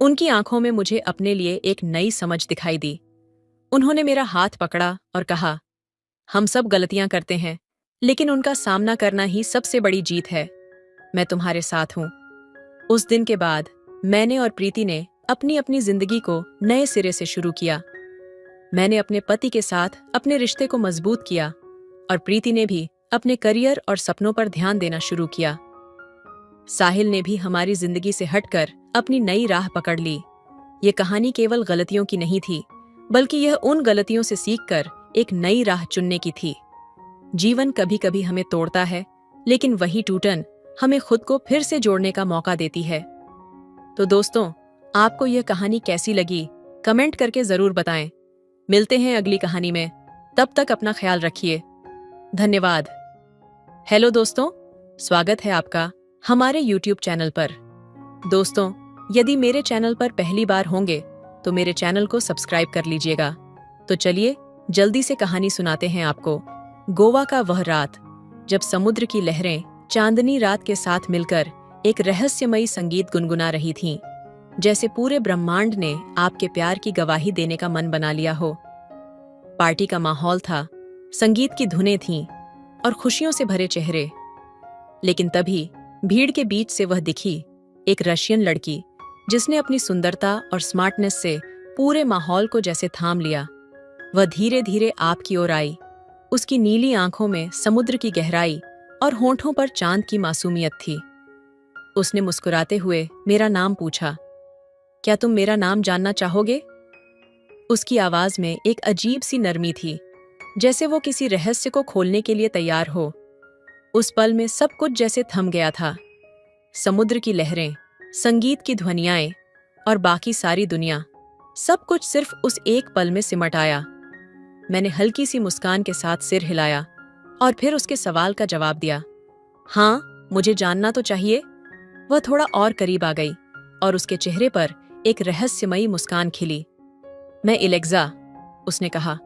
उनकी आंखों में मुझे अपने लिए एक नई समझ दिखाई दी। उन्होंने मेरा हाथ पकड़ा और कहा, हम सब गलतियां करते हैं, लेकिन उनका सामना करना ही सबसे बड़ी जीत है। मैं तुम्हारे साथ हूं। उस दिन के बाद मैंने और प्रीति ने अपनी अपनी जिंदगी को नए सिरे से शुरू किया। मैंने अपने पति के साथ अपने रिश्ते को मजबूत किया और प्रीति ने भी अपने करियर और सपनों पर ध्यान देना शुरू किया। साहिल ने भी हमारी जिंदगी से हटकर अपनी नई राह पकड़ ली। ये कहानी केवल गलतियों की नहीं थी, बल्कि यह उन गलतियों से सीखकर एक नई राह चुनने की थी। जीवन कभी कभी हमें तोड़ता है, लेकिन वही टूटन हमें खुद को फिर से जोड़ने का मौका देती है। तो दोस्तों, आपको यह कहानी कैसी लगी? कमेंट करके जरूर बताएं। मिलते हैं अगली कहानी में। तब तक अपना ख्याल रखिए। धन्यवाद। हेलो दोस्तों, स्वागत है आपका हमारे YouTube चैनल पर। दोस्तों, यदि मेरे चैनल पर पहली बार होंगे तो मेरे चैनल को सब्सक्राइब कर लीजिएगा। तो चलिए जल्दी से कहानी सुनाते हैं आपको। गोवा का वह रात जब समुद्र की लहरें चांदनी रात के साथ मिलकर एक रहस्यमयी संगीत गुनगुना रही थीं, जैसे पूरे ब्रह्मांड ने आपके प्यार की गवाही देने का मन बना लिया हो। पार्टी का माहौल था, संगीत की धुनें थीं और खुशियों से भरे चेहरे। लेकिन तभी भीड़ के बीच से वह दिखी, एक रशियन लड़की जिसने अपनी सुंदरता और स्मार्टनेस से पूरे माहौल को जैसे थाम लिया। वह धीरे धीरे आपकी ओर आई। उसकी नीली आंखों में समुद्र की गहराई और होंठों पर चांद की मासूमियत थी। उसने मुस्कुराते हुए मेरा नाम पूछा, क्या तुम मेरा नाम जानना चाहोगे? उसकी आवाज में एक अजीब सी नरमी थी, जैसे वो किसी रहस्य को खोलने के लिए तैयार हो। उस पल में सब कुछ जैसे थम गया था। समुद्र की लहरें, संगीत की ध्वनियाएं और बाकी सारी दुनिया, सब कुछ सिर्फ उस एक पल में सिमट आया। मैंने हल्की सी मुस्कान के साथ सिर हिलाया और फिर उसके सवाल का जवाब दिया, हाँ, मुझे जानना तो चाहिए। वह थोड़ा और करीब आ गई और उसके चेहरे पर एक रहस्यमयी मुस्कान खिली। मैं एलेक्सा, उसने कहा,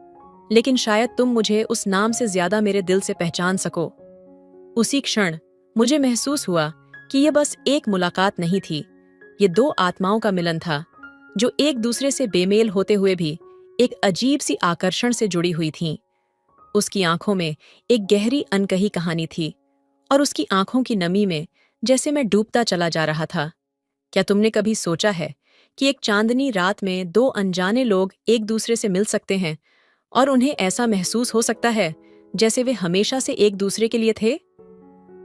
लेकिन शायद तुम मुझे उस नाम से ज्यादा मेरे दिल से पहचान सको। उसी क्षण मुझे महसूस हुआ कि यह बस एक मुलाकात नहीं थी, ये दो आत्माओं का मिलन था जो एक दूसरे से बेमेल होते हुए भी एक अजीब सी आकर्षण से जुड़ी हुई थीं। उसकी आंखों में एक गहरी अनकही कहानी थी और उसकी आंखों की नमी में जैसे मैं डूबता चला जा रहा था। क्या तुमने कभी सोचा है कि एक चांदनी रात में दो अनजाने लोग एक दूसरे से मिल सकते हैं और उन्हें ऐसा महसूस हो सकता है जैसे वे हमेशा से एक दूसरे के लिए थे?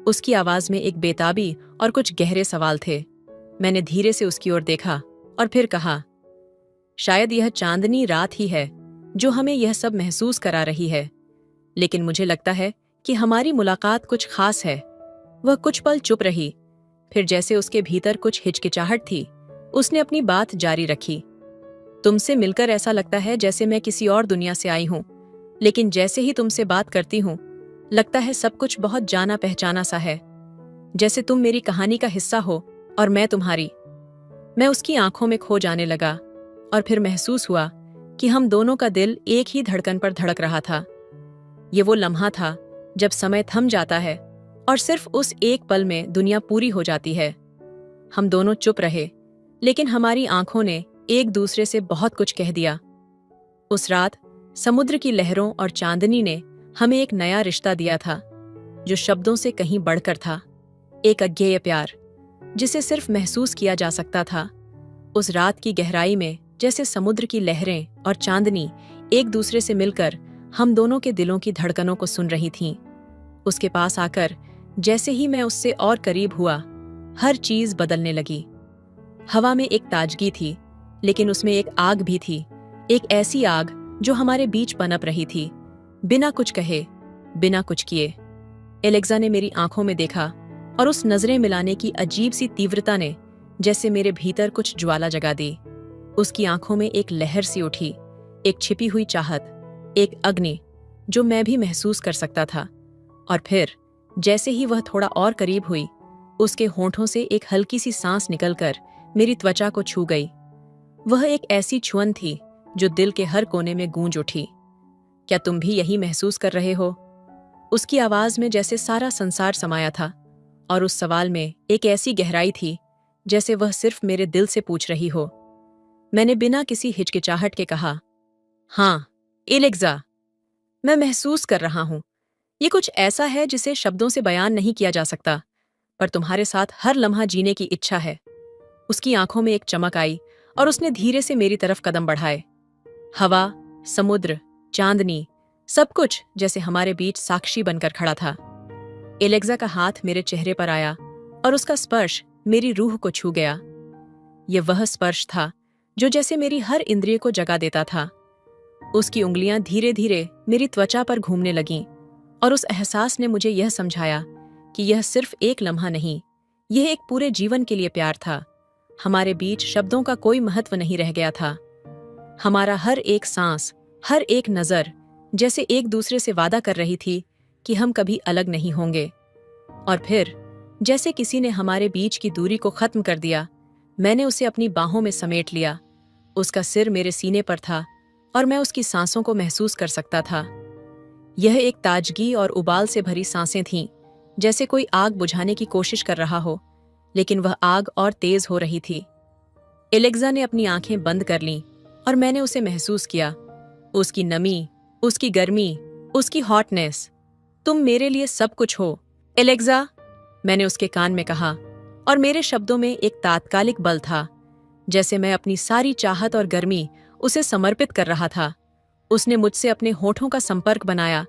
उसकी आवाज में एक बेताबी और कुछ गहरे सवाल थे। मैंने धीरे से उसकी ओर देखा और फिर कहा, शायद यह चांदनी रात ही है जो हमें यह सब महसूस करा रही है, लेकिन मुझे लगता है कि हमारी मुलाकात कुछ खास है। वह कुछ पल चुप रही, फिर जैसे उसके भीतर कुछ हिचकिचाहट थी, उसने अपनी बात जारी रखी। तुमसे मिलकर ऐसा लगता है जैसे मैं किसी और दुनिया से आई हूं, लेकिन जैसे ही तुमसे बात करती हूं, लगता है सब कुछ बहुत जाना पहचाना सा है, जैसे तुम मेरी कहानी का हिस्सा हो और मैं तुम्हारी। मैं उसकी आंखों में खो जाने लगा और फिर महसूस हुआ कि हम दोनों का दिल एक ही धड़कन पर धड़क रहा था। ये वो लम्हा था जब समय थम जाता है और सिर्फ उस एक पल में दुनिया पूरी हो जाती है। हम दोनों चुप रहे, लेकिन हमारी आंखों ने एक दूसरे से बहुत कुछ कह दिया। उस रात समुद्र की लहरों और चांदनी ने हमें एक नया रिश्ता दिया था, जो शब्दों से कहीं बढ़कर था। एक अज्ञेय प्यार जिसे सिर्फ महसूस किया जा सकता था। उस रात की गहराई में जैसे समुद्र की लहरें और चांदनी एक दूसरे से मिलकर हम दोनों के दिलों की धड़कनों को सुन रही थीं। उसके पास आकर जैसे ही मैं उससे और करीब हुआ, हर चीज बदलने लगी। हवा में एक ताजगी थी, लेकिन उसमें एक आग भी थी, एक ऐसी आग जो हमारे बीच पनप रही थी, बिना कुछ कहे, बिना कुछ किए। एलेक्सा ने मेरी आंखों में देखा और उस नजरें मिलाने की अजीब सी तीव्रता ने जैसे मेरे भीतर कुछ ज्वाला जगा दी। उसकी आंखों में एक लहर सी उठी, एक छिपी हुई चाहत, एक अग्नि जो मैं भी महसूस कर सकता था। और फिर जैसे ही वह थोड़ा और करीब हुई, उसके होंठों से एक हल्की सी सांस निकलकर मेरी त्वचा को छू गई। वह एक ऐसी छुअन थी जो दिल के हर कोने में गूंज उठी। क्या तुम भी यही महसूस कर रहे हो? उसकी आवाज में जैसे सारा संसार समाया था और उस सवाल में एक ऐसी गहराई थी जैसे वह सिर्फ मेरे दिल से पूछ रही हो। मैंने बिना किसी हिचकिचाहट के कहा, हाँ एलेक्सा, मैं महसूस कर रहा हूं। ये कुछ ऐसा है जिसे शब्दों से बयान नहीं किया जा सकता, पर तुम्हारे साथ हर लम्हा जीने की इच्छा है। उसकी आंखों में एक चमक आई और उसने धीरे से मेरी तरफ कदम बढ़ाए। हवा, समुद्र, चांदनी, सब कुछ जैसे हमारे बीच साक्षी बनकर खड़ा था। एलेक्सा का हाथ मेरे चेहरे पर आया और उसका स्पर्श मेरी रूह को छू गया। यह वह स्पर्श था जो जैसे मेरी हर इंद्रिय को जगा देता था। उसकी उंगलियां धीरे धीरे मेरी त्वचा पर घूमने लगीं और उस एहसास ने मुझे यह समझाया कि यह सिर्फ एक लम्हा नहीं, यह एक पूरे जीवन के लिए प्यार था। हमारे बीच शब्दों का कोई महत्व नहीं रह गया था। हमारा हर एक सांस, हर एक नजर जैसे एक दूसरे से वादा कर रही थी कि हम कभी अलग नहीं होंगे। और फिर जैसे किसी ने हमारे बीच की दूरी को खत्म कर दिया, मैंने उसे अपनी बाहों में समेट लिया। उसका सिर मेरे सीने पर था और मैं उसकी सांसों को महसूस कर सकता था। यह एक ताजगी और उबाल से भरी सांसें थीं, जैसे कोई आग बुझाने की कोशिश कर रहा हो, लेकिन वह आग और तेज हो रही थी। एलेक्सा ने अपनी आंखें बंद कर लीं और मैंने उसे महसूस किया, उसकी नमी, उसकी गर्मी, उसकी हॉटनेस। तुम मेरे लिए सब कुछ हो, एलेक्सा, मैंने उसके कान में कहा, और मेरे शब्दों में एक तात्कालिक बल था, जैसे मैं अपनी सारी चाहत और गर्मी उसे समर्पित कर रहा था। उसने मुझसे अपने होठों का संपर्क बनाया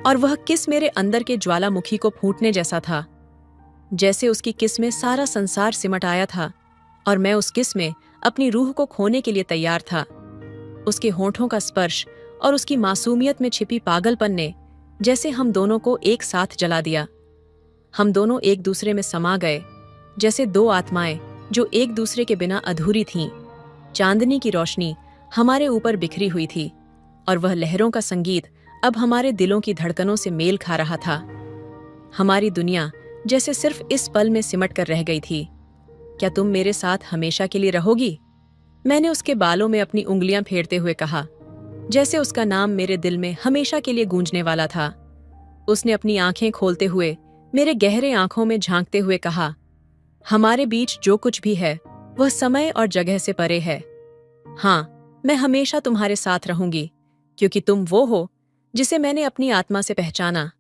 और वह किस मेरे अंदर के ज्वालामुखी को फूटने जैसा था। जैसे उसकी किस में सारा संसार सिमट आया था और मैं उस किस में अपनी रूह को खोने के लिए तैयार था। उसके होठों का स्पर्श और उसकी मासूमियत में छिपी पागलपन ने जैसे हम दोनों को एक साथ जला दिया। हम दोनों एक दूसरे में समा गए, जैसे दो आत्माएं जो एक दूसरे के बिना अधूरी थीं। चांदनी की रोशनी हमारे ऊपर बिखरी हुई थी और वह लहरों का संगीत अब हमारे दिलों की धड़कनों से मेल खा रहा था। हमारी दुनिया जैसे सिर्फ इस पल में सिमट कर रह गई थी। क्या तुम मेरे साथ हमेशा के लिए रहोगी? मैंने उसके बालों में अपनी उंगलियां फेरते हुए कहा, जैसे उसका नाम मेरे दिल में हमेशा के लिए गूंजने वाला था। उसने अपनी आंखें खोलते हुए मेरे गहरे आंखों में झांकते हुए कहा, हमारे बीच जो कुछ भी है वह समय और जगह से परे है। हाँ, मैं हमेशा तुम्हारे साथ रहूंगी, क्योंकि तुम वो हो जिसे मैंने अपनी आत्मा से पहचाना।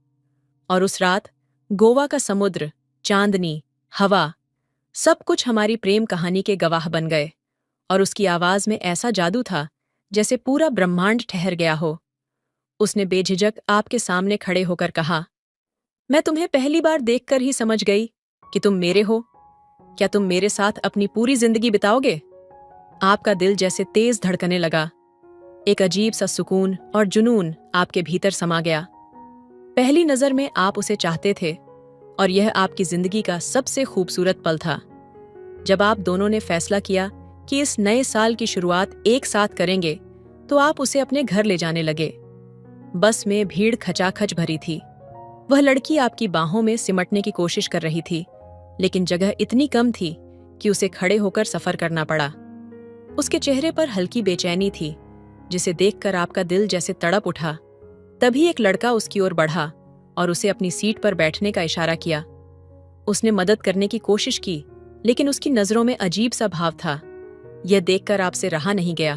और उस रात गोवा का समुद्र, चांदनी, हवा, सब कुछ हमारी प्रेम कहानी के गवाह बन गए। और उसकी आवाज में ऐसा जादू था जैसे पूरा ब्रह्मांड ठहर गया हो। उसने बेझिझक आपके सामने खड़े होकर कहा, मैं तुम्हें पहली बार देखकर ही समझ गई कि तुम मेरे हो। क्या तुम मेरे साथ अपनी पूरी जिंदगी बिताओगे? आपका दिल जैसे तेज धड़कने लगा। एक अजीब सा सुकून और जुनून आपके भीतर समा गया। पहली नजर में आप उसे चाहते थे और यह आपकी जिंदगी का सबसे खूबसूरत पल था। जब आप दोनों ने फैसला किया कि इस नए साल की शुरुआत एक साथ करेंगे, तो आप उसे अपने घर ले जाने लगे। बस में भीड़ खचाखच भरी थी। वह लड़की आपकी बाहों में सिमटने की कोशिश कर रही थी, लेकिन जगह इतनी कम थी कि उसे खड़े होकर सफर करना पड़ा। उसके चेहरे पर हल्की बेचैनी थी, जिसे देखकर आपका दिल जैसे तड़प उठा। तभी एक लड़का उसकी ओर बढ़ा और उसे अपनी सीट पर बैठने का इशारा किया। उसने मदद करने की कोशिश की, लेकिन उसकी नजरों में अजीब सा भाव था। यह देखकर आपसे रहा नहीं गया।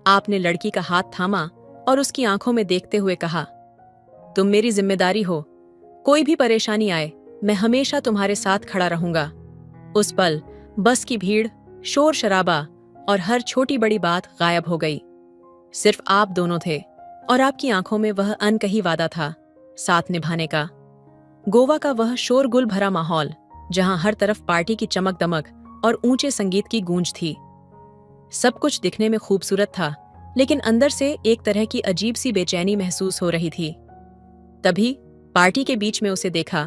आपने लड़की का हाथ थामा और उसकी आंखों में देखते हुए कहा, तुम मेरी जिम्मेदारी हो। कोई भी परेशानी आए, मैं हमेशा तुम्हारे साथ खड़ा रहूंगा। उस पल बस की भीड़, शोर शराबा और हर छोटी बड़ी बात गायब हो गई। सिर्फ आप दोनों थे और आपकी आंखों में वह अनकही वादा था, साथ निभाने का। गोवा का वह शोरगुल भरा माहौल, जहां हर तरफ पार्टी की चमक दमक और ऊंचे संगीत की गूंज थी। सब कुछ दिखने में खूबसूरत था, लेकिन अंदर से एक तरह की अजीब सी बेचैनी महसूस हो रही थी। तभी पार्टी के बीच में उसे देखा,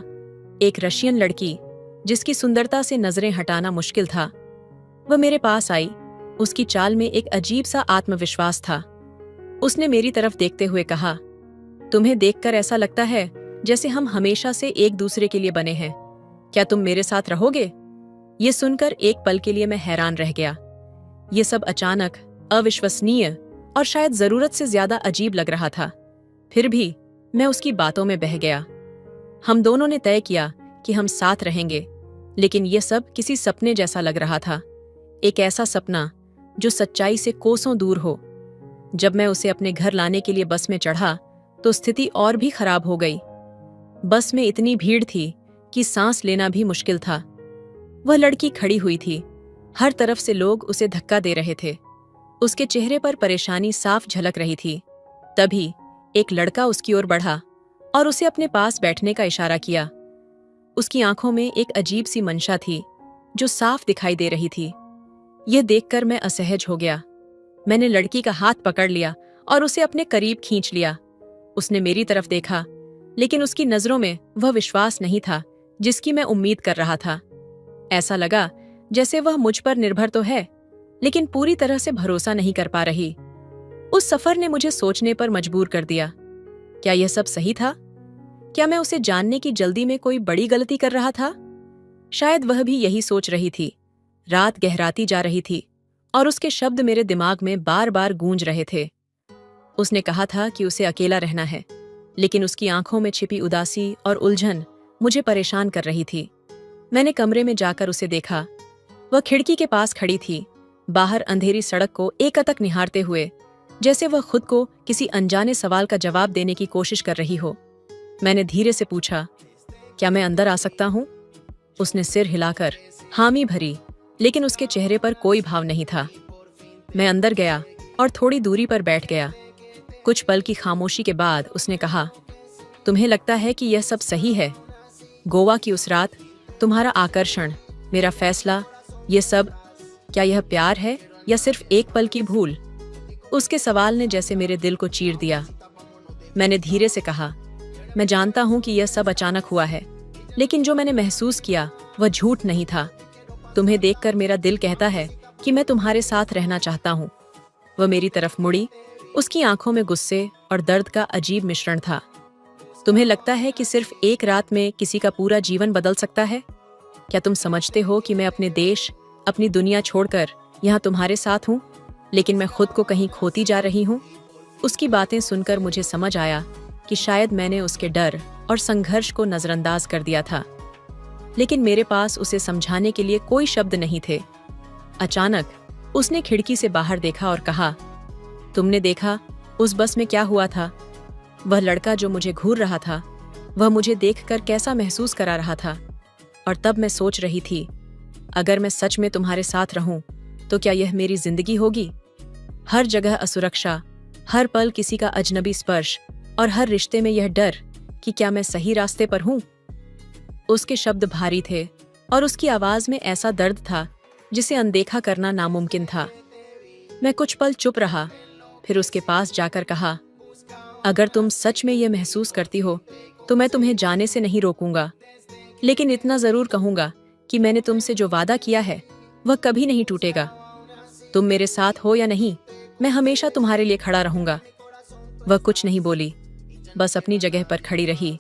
एक रशियन लड़की जिसकी सुंदरता से नजरें हटाना मुश्किल था। वह मेरे पास आई। उसकी चाल में एक अजीब सा आत्मविश्वास था। उसने मेरी तरफ देखते हुए कहा, तुम्हें देखकर ऐसा लगता है जैसे हम हमेशा से एक दूसरे के लिए बने हैं। क्या तुम मेरे साथ रहोगे? ये सुनकर एक पल के लिए मैं हैरान रह गया। ये सब अचानक, अविश्वसनीय और शायद जरूरत से ज्यादा अजीब लग रहा था। फिर भी मैं उसकी बातों में बह गया। हम दोनों ने तय किया कि हम साथ रहेंगे, लेकिन यह सब किसी सपने जैसा लग रहा था। एक ऐसा सपना जो सच्चाई से कोसों दूर हो। जब मैं उसे अपने घर लाने के लिए बस में चढ़ा, तो स्थिति और भी खराब हो गई। बस में इतनी भीड़ थी कि सांस लेना भी मुश्किल था। वह लड़की खड़ी हुई थी। हर तरफ से लोग उसे धक्का दे रहे थे। उसके चेहरे पर परेशानी साफ झलक रही थी। तभी एक लड़का उसकी ओर बढ़ा और उसे अपने पास बैठने का इशारा किया। उसकी आंखों में एक अजीब सी मंशा थी जो साफ दिखाई दे रही थी। यह देखकर मैं असहज हो गया। मैंने लड़की का हाथ पकड़ लिया और उसे अपने करीब खींच लिया। उसने मेरी तरफ देखा, लेकिन उसकी नजरों में वह विश्वास नहीं था जिसकी मैं उम्मीद कर रहा था। ऐसा लगा जैसे वह मुझ पर निर्भर तो है, लेकिन पूरी तरह से भरोसा नहीं कर पा रही। उस सफर ने मुझे सोचने पर मजबूर कर दिया। क्या यह सब सही था? क्या मैं उसे जानने की जल्दी में कोई बड़ी गलती कर रहा था? शायद वह भी यही सोच रही थी। रात गहराती जा रही थी और उसके शब्द मेरे दिमाग में बार बार गूंज रहे थे। उसने कहा था कि उसे अकेला रहना है, लेकिन उसकी आंखों में छिपी उदासी और उलझन मुझे परेशान कर रही थी। मैंने कमरे में जाकर उसे देखा। वह खिड़की के पास खड़ी थी, बाहर अंधेरी सड़क को एकटक निहारते हुए, जैसे वह खुद को किसी अनजाने सवाल का जवाब देने की कोशिश कर रही हो। मैंने धीरे से पूछा, क्या मैं अंदर आ सकता हूँ? उसने सिर हिलाकर हामी भरी, लेकिन उसके चेहरे पर कोई भाव नहीं था। मैं अंदर गया और थोड़ी दूरी पर बैठ गया। कुछ पल की खामोशी के बाद उसने कहा, तुम्हें लगता है कि यह सब सही है? गोवा की उस रात, तुम्हारा आकर्षण, मेरा फैसला, ये सब, क्या यह प्यार है या सिर्फ एक पल की भूल? उसके सवाल ने जैसे मेरे दिल को चीर दिया। मैंने धीरे से कहा, मैं जानता हूं कि यह सब अचानक हुआ है, लेकिन जो मैंने महसूस किया वह झूठ नहीं था। तुम्हें देखकर मेरा दिल कहता है कि मैं तुम्हारे साथ रहना चाहता हूँ। वह मेरी तरफ मुड़ी। उसकी आंखों में गुस्से और दर्द का अजीब मिश्रण था। तुम्हें लगता है कि सिर्फ एक रात में किसी का पूरा जीवन बदल सकता है? क्या तुम समझते हो कि मैं अपने देश, अपनी दुनिया छोड़कर यहाँ तुम्हारे साथ हूँ, लेकिन मैं खुद को कहीं खोती जा रही हूँ? उसकी बातें सुनकर मुझे समझ आया कि शायद मैंने उसके डर और संघर्ष को नजरअंदाज कर दिया था, लेकिन मेरे पास उसे समझाने के लिए कोई शब्द नहीं थे। अचानक उसने खिड़की से बाहर देखा और कहा, तुमने देखा उस बस में क्या हुआ था? वह लड़का जो मुझे घूर रहा था, वह मुझे देखकर कैसा महसूस करा रहा था। और तब मैं सोच रही थी, अगर मैं सच में तुम्हारे साथ रहूं, तो क्या यह मेरी जिंदगी होगी? हर जगह असुरक्षा, हर पल किसी का अजनबी स्पर्श, और हर रिश्ते में यह डर कि क्या मैं सही रास्ते पर हूं? उसके शब्द भारी थे और उसकी आवाज में ऐसा दर्द था जिसे अनदेखा करना नामुमकिन था। मैं कुछ पल चुप रहा, फिर उसके पास जाकर कहा, अगर तुम सच में यह महसूस करती हो तो मैं तुम्हें जाने से नहीं रोकूंगा, लेकिन इतना जरूर कहूंगा कि मैंने तुमसे जो वादा किया है वह कभी नहीं टूटेगा। तुम मेरे साथ हो या नहीं, मैं हमेशा तुम्हारे लिए खड़ा रहूंगा। वह कुछ नहीं बोली, बस अपनी जगह पर खड़ी रही।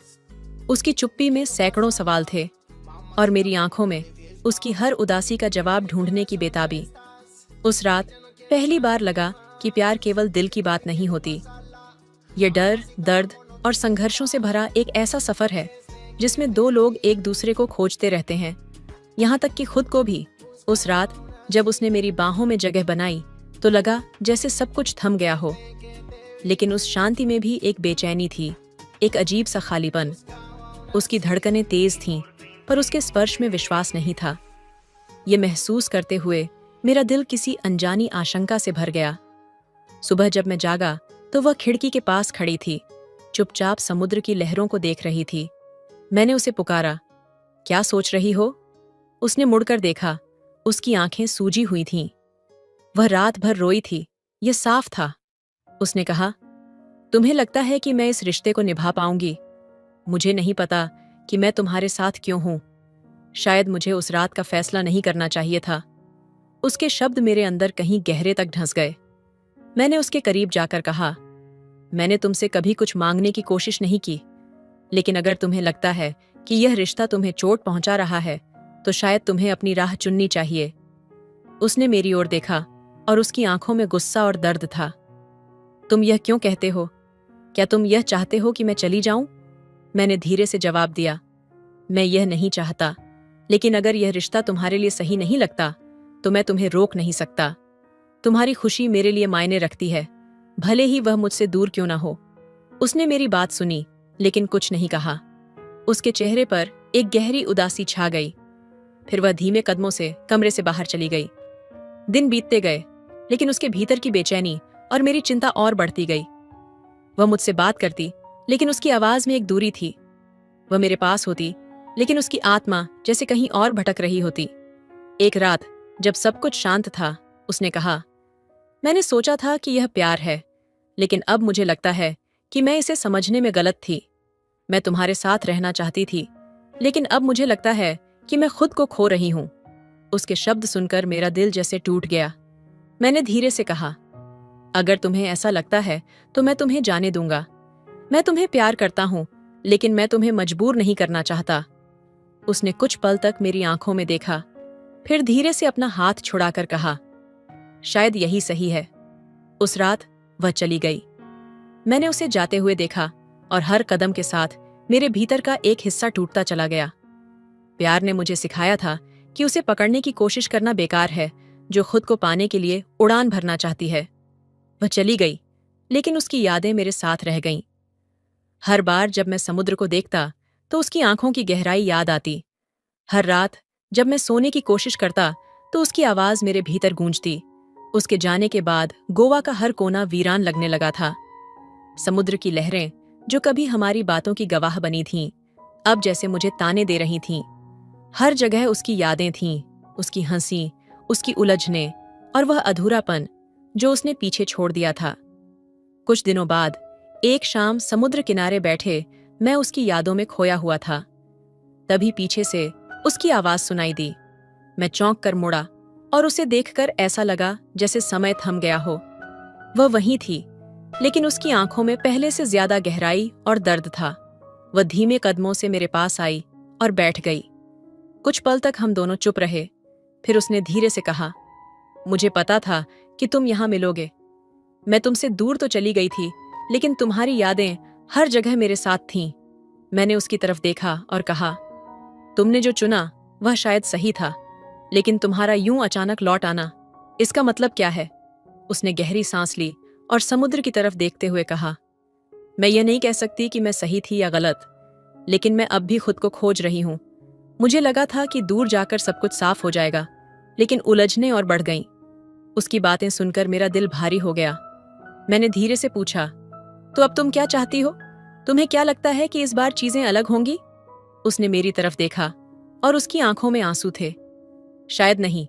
उसकी चुप्पी में सैकड़ों सवाल थे और मेरी आंखों में उसकी हर उदासी का जवाब ढूंढने की बेताबी। उस रात पहली बार लगा कि प्यार केवल दिल की बात नहीं होती। ये डर, दर्द और संघर्षों से भरा एक ऐसा सफर है जिसमें दो लोग एक दूसरे को खोजते रहते हैं, यहाँ तक कि खुद को भी। उस रात जब उसने मेरी बाहों में जगह बनाई तो लगा जैसे सब कुछ थम गया हो, लेकिन उस शांति में भी एक बेचैनी थी, एक अजीब सा खालीपन। उसकी धड़कनें तेज थीं, पर उसके स्पर्श में विश्वास नहीं था। ये महसूस करते हुए मेरा दिल किसी अनजानी आशंका से भर गया। सुबह जब मैं जागा तो वह खिड़की के पास खड़ी थी, चुपचाप समुद्र की लहरों को देख रही थी। मैंने उसे पुकारा, क्या सोच रही हो? उसने मुड़कर देखा। उसकी आंखें सूजी हुई थीं। वह रात भर रोई थी, यह साफ था। उसने कहा, तुम्हें लगता है कि मैं इस रिश्ते को निभा पाऊंगी? मुझे नहीं पता कि मैं तुम्हारे साथ क्यों हूं। शायद मुझे उस रात का फैसला नहीं करना चाहिए था। उसके शब्द मेरे अंदर कहीं गहरे तक ढंस गए। मैंने उसके करीब जाकर कहा, मैंने तुमसे कभी कुछ मांगने की कोशिश नहीं की, लेकिन अगर तुम्हें लगता है कि यह रिश्ता तुम्हें चोट पहुंचा रहा है, तो शायद तुम्हें अपनी राह चुननी चाहिए। उसने मेरी ओर देखा और उसकी आंखों में गुस्सा और दर्द था। तुम यह क्यों कहते हो? क्या तुम यह चाहते हो कि मैं चली जाऊं? मैंने धीरे से जवाब दिया, मैं यह नहीं चाहता, लेकिन अगर यह रिश्ता तुम्हारे लिए सही नहीं लगता तो मैं तुम्हें रोक नहीं सकता। तुम्हारी खुशी मेरे लिए मायने रखती है, भले ही वह मुझसे दूर क्यों ना हो। उसने मेरी बात सुनी, लेकिन कुछ नहीं कहा। उसके चेहरे पर एक गहरी उदासी छा गई। फिर वह धीमे कदमों से कमरे से बाहर चली गई। दिन बीतते गए, लेकिन उसके भीतर की बेचैनी और मेरी चिंता और बढ़ती गई। वह मुझसे बात करती, लेकिन उसकी आवाज में एक दूरी थी। वह मेरे पास होती, लेकिन उसकी आत्मा जैसे कहीं और भटक रही होती। एक रात जब सब कुछ शांत था, उसने कहा, मैंने सोचा था कि यह प्यार है, लेकिन अब मुझे लगता है कि मैं इसे समझने में गलत थी। मैं तुम्हारे साथ रहना चाहती थी, लेकिन अब मुझे लगता है कि मैं खुद को खो रही हूं। उसके शब्द सुनकर मेरा दिल जैसे टूट गया। मैंने धीरे से कहा, अगर तुम्हें ऐसा लगता है तो मैं तुम्हें जाने दूंगा। मैं तुम्हें प्यार करता हूं, लेकिन मैं तुम्हें मजबूर नहीं करना चाहता। उसने कुछ पल तक मेरी आंखों में देखा, फिर धीरे से अपना हाथ छुड़ाकर कहा, शायद यही सही है। उस रात वह चली गई। मैंने उसे जाते हुए देखा और हर कदम के साथ मेरे भीतर का एक हिस्सा टूटता चला गया। प्यार ने मुझे सिखाया था कि उसे पकड़ने की कोशिश करना बेकार है, जो खुद को पाने के लिए उड़ान भरना चाहती है। वह चली गई, लेकिन उसकी यादें मेरे साथ रह गईं। हर बार जब मैं समुद्र को देखता तो उसकी आंखों की गहराई याद आती। हर रात जब मैं सोने की कोशिश करता तो उसकी आवाज मेरे भीतर गूंजती। उसके जाने के बाद गोवा का हर कोना वीरान लगने लगा था। समुद्र की लहरें, जो कभी हमारी बातों की गवाह बनी थीं, अब जैसे मुझे ताने दे रही थीं। हर जगह उसकी यादें थीं, उसकी हंसी, उसकी उलझने और वह अधूरापन जो उसने पीछे छोड़ दिया था। कुछ दिनों बाद एक शाम समुद्र किनारे बैठे मैं उसकी यादों में खोया हुआ था। तभी पीछे से उसकी आवाज सुनाई दी। मैं चौंक कर मुड़ा और उसे देखकर ऐसा लगा जैसे समय थम गया हो। वह वहीं थी, लेकिन उसकी आंखों में पहले से ज्यादा गहराई और दर्द था। वह धीमे कदमों से मेरे पास आई और बैठ गई। कुछ पल तक हम दोनों चुप रहे। फिर उसने धीरे से कहा, मुझे पता था कि तुम यहां मिलोगे। मैं तुमसे दूर तो चली गई थी, लेकिन तुम्हारी यादें हर जगह मेरे साथ थीं। मैंने उसकी तरफ देखा और कहा, तुमने जो चुना वह शायद सही था, लेकिन तुम्हारा यूं अचानक लौट आना, इसका मतलब क्या है? उसने गहरी सांस ली और समुद्र की तरफ देखते हुए कहा, मैं ये नहीं कह सकती कि मैं सही थी या गलत, लेकिन मैं अब भी खुद को खोज रही हूं। मुझे लगा था कि दूर जाकर सब कुछ साफ हो जाएगा, लेकिन उलझने और बढ़ गईं। उसकी बातें सुनकर मेरा दिल भारी हो गया। मैंने धीरे से पूछा, तो अब तुम क्या चाहती हो? तुम्हें क्या लगता है कि इस बार चीजें अलग होंगी? उसने मेरी तरफ देखा और उसकी आंखों में आंसू थे। शायद नहीं,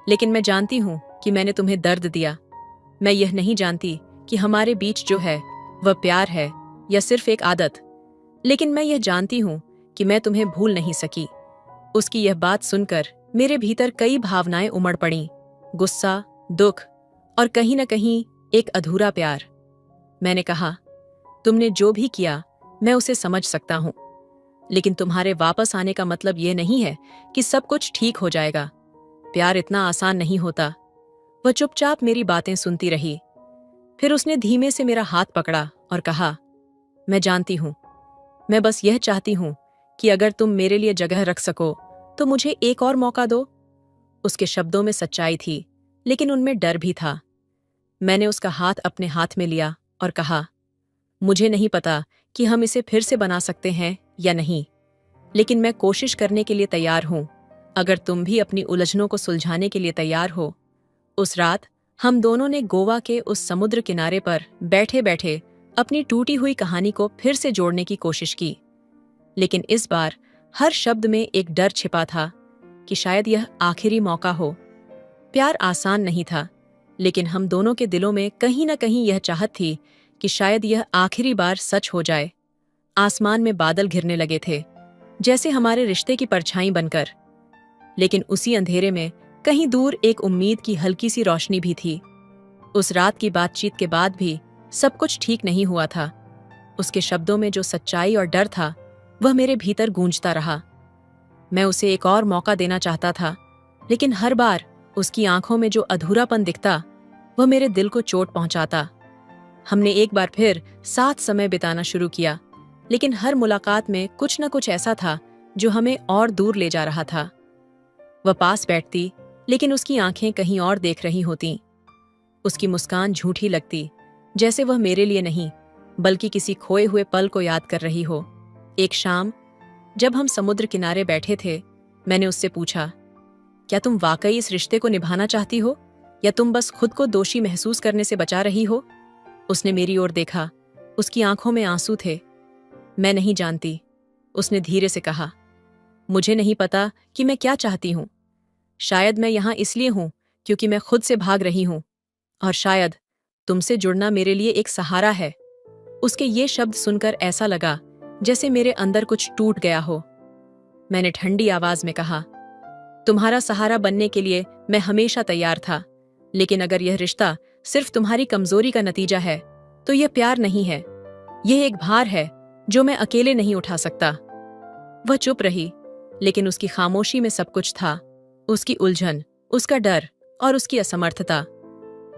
लेकिन मैं जानती हूं कि मैंने तुम्हें दर्द दिया। मैं यह नहीं जानती कि हमारे बीच जो है वह प्यार है या सिर्फ एक आदत, लेकिन मैं यह जानती हूं कि मैं तुम्हें भूल नहीं सकी। उसकी यह बात सुनकर मेरे भीतर कई भावनाएं उमड़ पड़ीं, गुस्सा, दुख और कहीं न कहीं एक अधूरा प्यार। मैंने कहा, तुमने जो भी किया मैं उसे समझ सकता हूं, लेकिन तुम्हारे वापस आने का मतलब यह नहीं है कि सब कुछ ठीक हो जाएगा। प्यार इतना आसान नहीं होता। वह चुपचाप मेरी बातें सुनती रही। फिर उसने धीमे से मेरा हाथ पकड़ा और कहा, मैं जानती हूं, मैं बस यह चाहती हूं कि अगर तुम मेरे लिए जगह रख सको तो मुझे एक और मौका दो। उसके शब्दों में सच्चाई थी, लेकिन उनमें डर भी था। मैंने उसका हाथ अपने हाथ में लिया और कहा, मुझे नहीं पता कि हम इसे फिर से बना सकते हैं या नहीं, लेकिन मैं कोशिश करने के लिए तैयार हूं, अगर तुम भी अपनी उलझनों को सुलझाने के लिए तैयार हो। उस रात हम दोनों ने गोवा के उस समुद्र किनारे पर बैठे बैठे अपनी टूटी हुई कहानी को फिर से जोड़ने की कोशिश की, लेकिन इस बार हर शब्द में एक डर छिपा था कि शायद यह आखिरी मौका हो। प्यार आसान नहीं था, लेकिन हम दोनों के दिलों में कहीं न कहीं यह चाहत थी कि शायद यह आखिरी बार सच हो जाए। आसमान में बादल घिरने लगे थे, जैसे हमारे रिश्ते की परछाई बनकर, लेकिन उसी अंधेरे में कहीं दूर एक उम्मीद की हल्की सी रोशनी भी थी। उस रात की बातचीत के बाद भी सब कुछ ठीक नहीं हुआ था। उसके शब्दों में जो सच्चाई और डर था वह मेरे भीतर गूंजता रहा। मैं उसे एक और मौका देना चाहता था, लेकिन हर बार उसकी आंखों में जो अधूरापन दिखता वह मेरे दिल को चोट पहुंचाता। हमने एक बार फिर साथ समय बिताना शुरू किया, लेकिन हर मुलाकात में कुछ न कुछ ऐसा था जो हमें और दूर ले जा रहा था। वह पास बैठती, लेकिन उसकी आंखें कहीं और देख रही होतीं। उसकी मुस्कान झूठी लगती, जैसे वह मेरे लिए नहीं बल्कि किसी खोए हुए पल को याद कर रही हो। एक शाम जब हम समुद्र किनारे बैठे थे, मैंने उससे पूछा, क्या तुम वाकई इस रिश्ते को निभाना चाहती हो या तुम बस खुद को दोषी महसूस करने से बचा रही हो? उसने मेरी ओर देखा, उसकी आंखों में आंसू थे। मैं नहीं जानती, उसने धीरे से कहा। मुझे नहीं पता कि मैं क्या चाहती हूं। शायद मैं यहां इसलिए हूं क्योंकि मैं खुद से भाग रही हूं, और शायद तुमसे जुड़ना मेरे लिए एक सहारा है। उसके ये शब्द सुनकर ऐसा लगा जैसे मेरे अंदर कुछ टूट गया हो। मैंने ठंडी आवाज में कहा, तुम्हारा सहारा बनने के लिए मैं हमेशा तैयार था, लेकिन अगर यह रिश्ता सिर्फ तुम्हारी कमजोरी का नतीजा है तो यह प्यार नहीं है। यह एक भार है जो मैं अकेले नहीं उठा सकता। वह चुप रही, लेकिन उसकी खामोशी में सब कुछ था, उसकी उलझन, उसका डर और उसकी असमर्थता।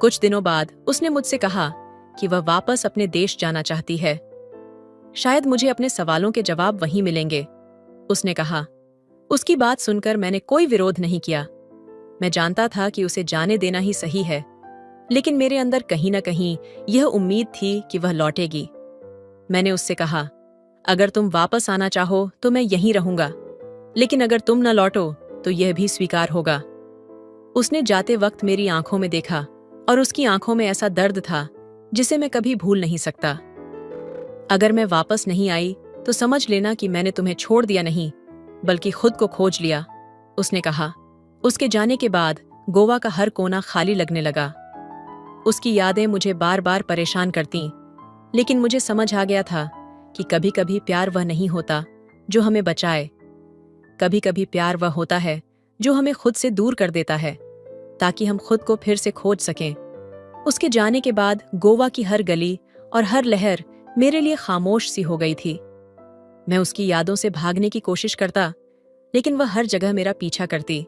कुछ दिनों बाद उसने मुझसे कहा कि वह वापस अपने देश जाना चाहती है। शायद मुझे अपने सवालों के जवाब वहीं मिलेंगे, उसने कहा। उसकी बात सुनकर मैंने कोई विरोध नहीं किया। मैं जानता था कि उसे जाने देना ही सही है, लेकिन मेरे अंदर कहीं न कहीं यह उम्मीद थी कि वह लौटेगी। मैंने उससे कहा, अगर तुम वापस आना चाहो तो मैं यहीं रहूंगा, लेकिन अगर तुम न लौटो तो यह भी स्वीकार होगा। उसने जाते वक्त मेरी आंखों में देखा और उसकी आंखों में ऐसा दर्द था जिसे मैं कभी भूल नहीं सकता। अगर मैं वापस नहीं आई तो समझ लेना कि मैंने तुम्हें छोड़ दिया नहीं, बल्कि खुद को खोज लिया, उसने कहा। उसके जाने के बाद गोवा का हर कोना खाली लगने लगा। उसकी यादें मुझे बार बार परेशान करतीं, लेकिन मुझे समझ आ गया था कि कभी कभी प्यार वह नहीं होता जो हमें बचाए। कभी कभी प्यार वह होता है जो हमें खुद से दूर कर देता है, ताकि हम खुद को फिर से खोज सकें। उसके जाने के बाद गोवा की हर गली और हर लहर मेरे लिए खामोश सी हो गई थी। मैं उसकी यादों से भागने की कोशिश करता, लेकिन वह हर जगह मेरा पीछा करती।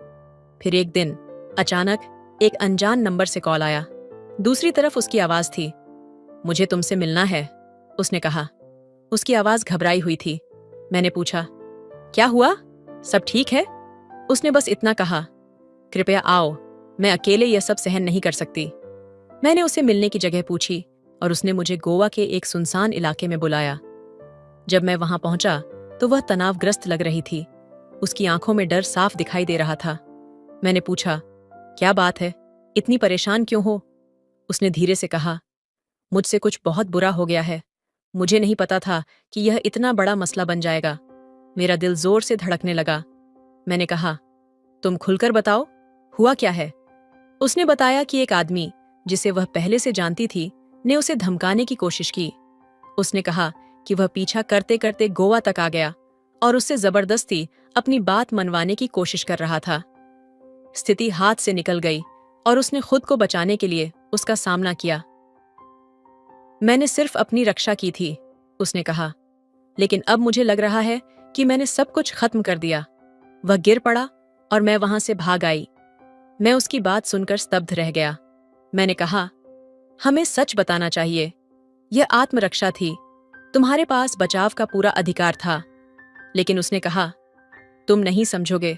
फिर एक दिन अचानक एक अनजान नंबर से कॉल आया। दूसरी तरफ उसकी आवाज थी। मुझे तुमसे मिलना है, उसने कहा। उसकी आवाज घबराई हुई थी। मैंने पूछा, क्या हुआ? सब ठीक है? उसने बस इतना कहा, कृपया आओ, मैं अकेले यह सब सहन नहीं कर सकती। मैंने उसे मिलने की जगह पूछी और उसने मुझे गोवा के एक सुनसान इलाके में बुलाया। जब मैं वहां पहुंचा तो वह तनावग्रस्त लग रही थी। उसकी आंखों में डर साफ दिखाई दे रहा था। मैंने पूछा, क्या बात है, इतनी परेशान क्यों हो? उसने धीरे से कहा, मुझसे कुछ बहुत बुरा हो गया है। मुझे नहीं पता था कि यह इतना बड़ा मसला बन जाएगा। मेरा दिल जोर से धड़कने लगा। मैंने कहा, तुम खुलकर बताओ, हुआ क्या है? उसने बताया कि एक आदमी जिसे वह पहले से जानती थी ने उसे धमकाने की कोशिश की। उसने कहा कि वह पीछा करते करते गोवा तक आ गया और उससे जबरदस्ती अपनी बात मनवाने की कोशिश कर रहा था। स्थिति हाथ से निकल गई और उसने खुद को बचाने के लिए उसका सामना किया। मैंने सिर्फ अपनी रक्षा की थी, उसने कहा, लेकिन अब मुझे लग रहा है कि मैंने सब कुछ खत्म कर दिया। वह गिर पड़ा और मैं वहां से भाग आई। मैं उसकी बात सुनकर स्तब्ध रह गया। मैंने कहा, हमें सच बताना चाहिए। यह आत्मरक्षा थी, तुम्हारे पास बचाव का पूरा अधिकार था। लेकिन उसने कहा, तुम नहीं समझोगे।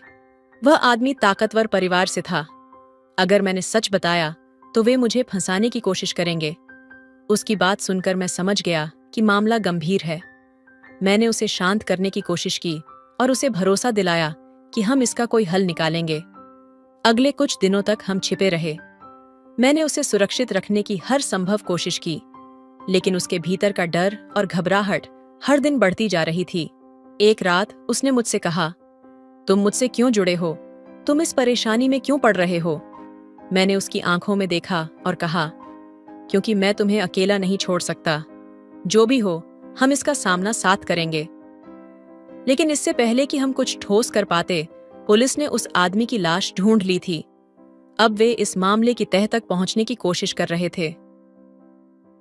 वह आदमी ताकतवर परिवार से था। अगर मैंने सच बताया तो वे मुझे फंसाने की कोशिश करेंगे। उसकी बात सुनकर मैं समझ गया कि मामला गंभीर है। मैंने उसे शांत करने की कोशिश की और उसे भरोसा दिलाया कि हम इसका कोई हल निकालेंगे। अगले कुछ दिनों तक हम छिपे रहे। मैंने उसे सुरक्षित रखने की हर संभव कोशिश की, लेकिन उसके भीतर का डर और घबराहट हर दिन बढ़ती जा रही थी। एक रात उसने मुझसे कहा, तुम मुझसे क्यों जुड़े हो? तुम इस परेशानी में क्यों पड़ रहे हो? मैंने उसकी आंखों में देखा और कहा, क्योंकि मैं तुम्हें अकेला नहीं छोड़ सकता। जो भी हो, हम इसका सामना साथ करेंगे। लेकिन इससे पहले कि हम कुछ ठोस कर पाते, पुलिस ने उस आदमी की लाश ढूंढ ली थी। अब वे इस मामले की तह तक पहुंचने की कोशिश कर रहे थे।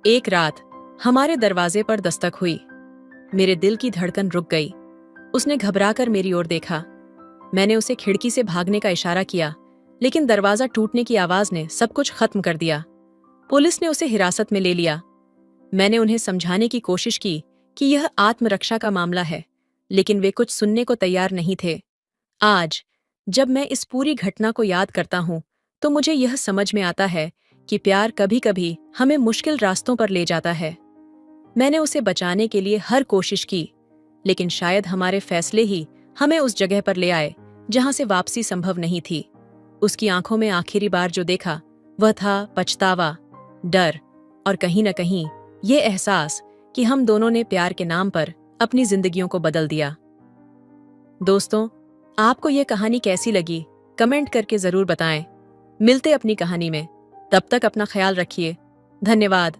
एक रात हमारे दरवाजे पर दस्तक हुई। मेरे दिल की धड़कन रुक गई। उसने घबराकर मेरी ओर देखा। मैंने उसे खिड़की से भागने का इशारा किया, लेकिन दरवाजा टूटने की आवाज ने सब कुछ खत्म कर दिया। पुलिस ने उसे हिरासत में ले लिया। मैंने उन्हें समझाने की कोशिश की कि यह आत्मरक्षा का मामला है, लेकिन वे कुछ सुनने को तैयार नहीं थे। आज जब मैं इस पूरी घटना को याद करता हूं, तो मुझे यह समझ में आता है कि प्यार कभी-कभी हमें मुश्किल रास्तों पर ले जाता है। मैंने उसे बचाने के लिए हर कोशिश की, लेकिन शायद हमारे फैसले ही हमें उस जगह पर ले आए जहां से वापसी संभव नहीं थी। उसकी आंखों में आखिरी बार जो देखा वह था पछतावा, डर और कहीं न कहीं ये एहसास कि हम दोनों ने प्यार के नाम पर अपनी जिंदगियों को बदल दिया। दोस्तों, आपको ये कहानी कैसी लगी? कमेंट करके जरूर बताएं। मिलते अपनी कहानी में। तब तक अपना ख्याल रखिए। धन्यवाद।